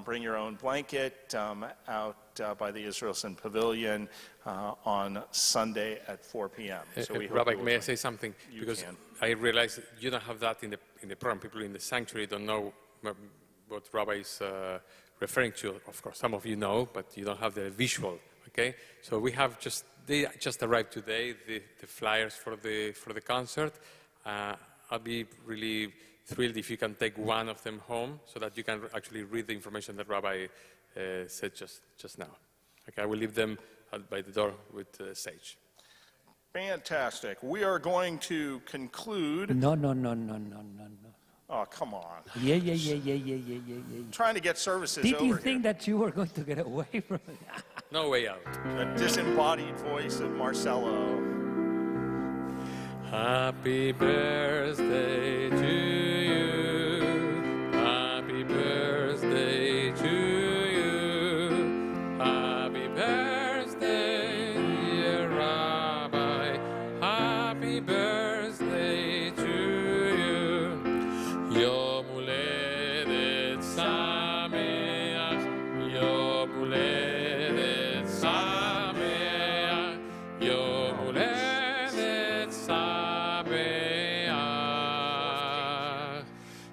Bring your own blanket out by the Israelson Pavilion on Sunday at 4 p.m. So we Rabbi, may I say something? Because can. I realize you don't have that in the program. People in the sanctuary don't know what Rabbi is referring to. Of course, some of you know, but you don't have the visual. Okay, so we have they just arrived today. The flyers for the concert. I'll be really thrilled if you can take one of them home so that you can actually read the information that Rabbi said just now. Okay, I will leave them by the door with Sage. Fantastic. We are going to conclude. No. Oh, come on. Yeah. Trying to get services Did over you here. think that you were going to get away from it? No way out. The disembodied voice of Marcelo. Happy birthday to you. Happy birthday to you. Happy birthday, dear Rabbi. Happy birthday to you. Yom Huledet Sameach. Yom Huledet Sameach. Yom Huledet Sameach.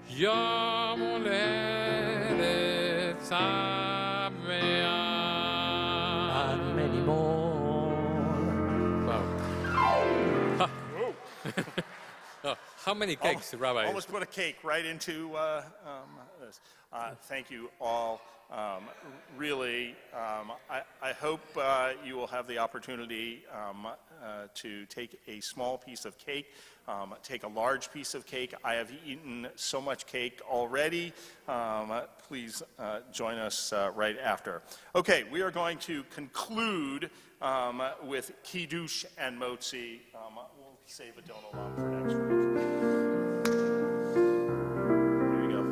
Yom Huledet Sameach. And many more. Wow. Oh, how many cakes, Rabbi? Almost put a cake right into this. Thank you all. Really, I hope you will have the opportunity to take a small piece of cake, take a large piece of cake. I have eaten so much cake already. Please join us right after. Okay, we are going to conclude with Kiddush and Motzi. We'll save a Don't Alarm for next week. Here you go.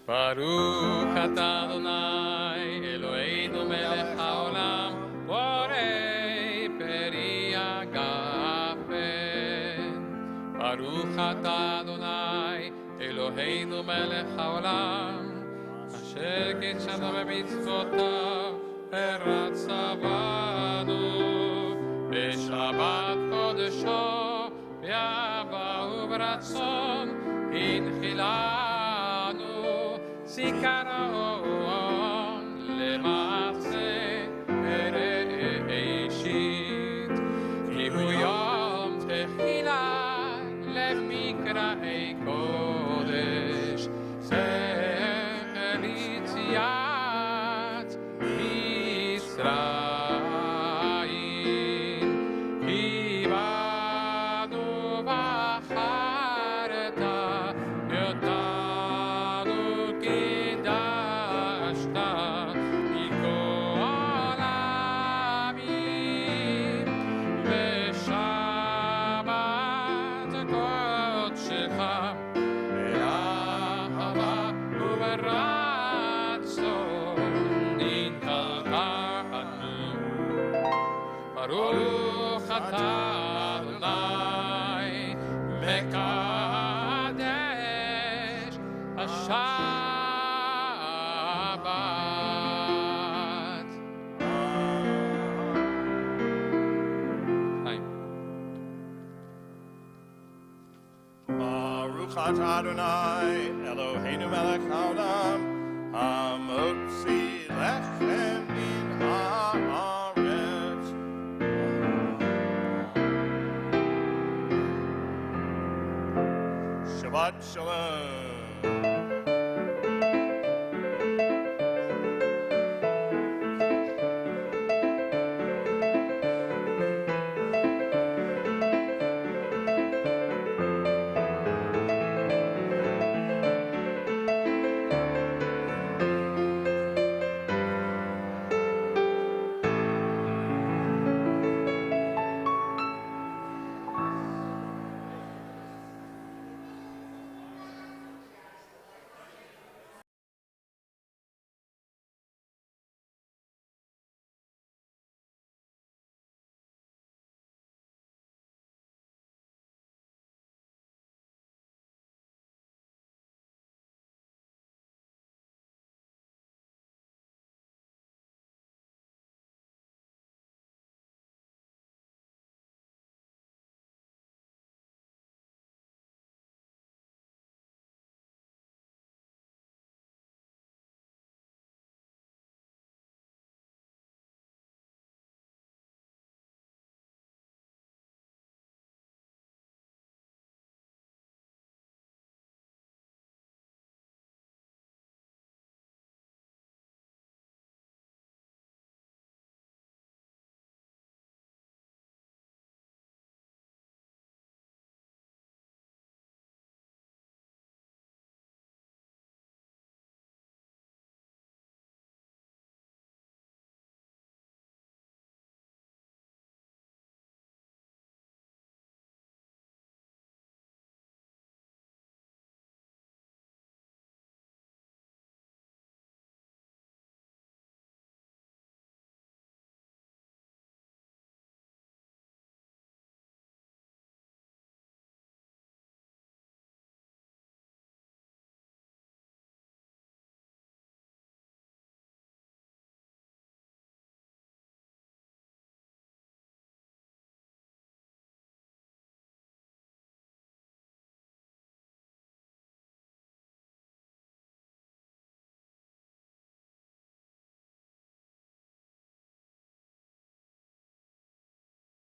Baruch atah Adonai Eloheinu melech haolam borei peri hagafen. Baruch atah Adonai Eloheinu melech haolam asher kitshanu b'mitzvotav v'ratza banu b'shabbat kodesho v'yavahu b'ratzon in chila זיכרון למעשה בראשית, כי הוא יום תחילה למקראי קודש, זכר יציאת מצרים. כיבדנו בחרת, אותנו קידשת, מכל העמים, בשבת קודשך, באהבה וברצון נתקבלנו. ברוך אתה אדוני מקדש השבת. Baruch atah Adonai Eloheinu melech haolam, hamotzi lechem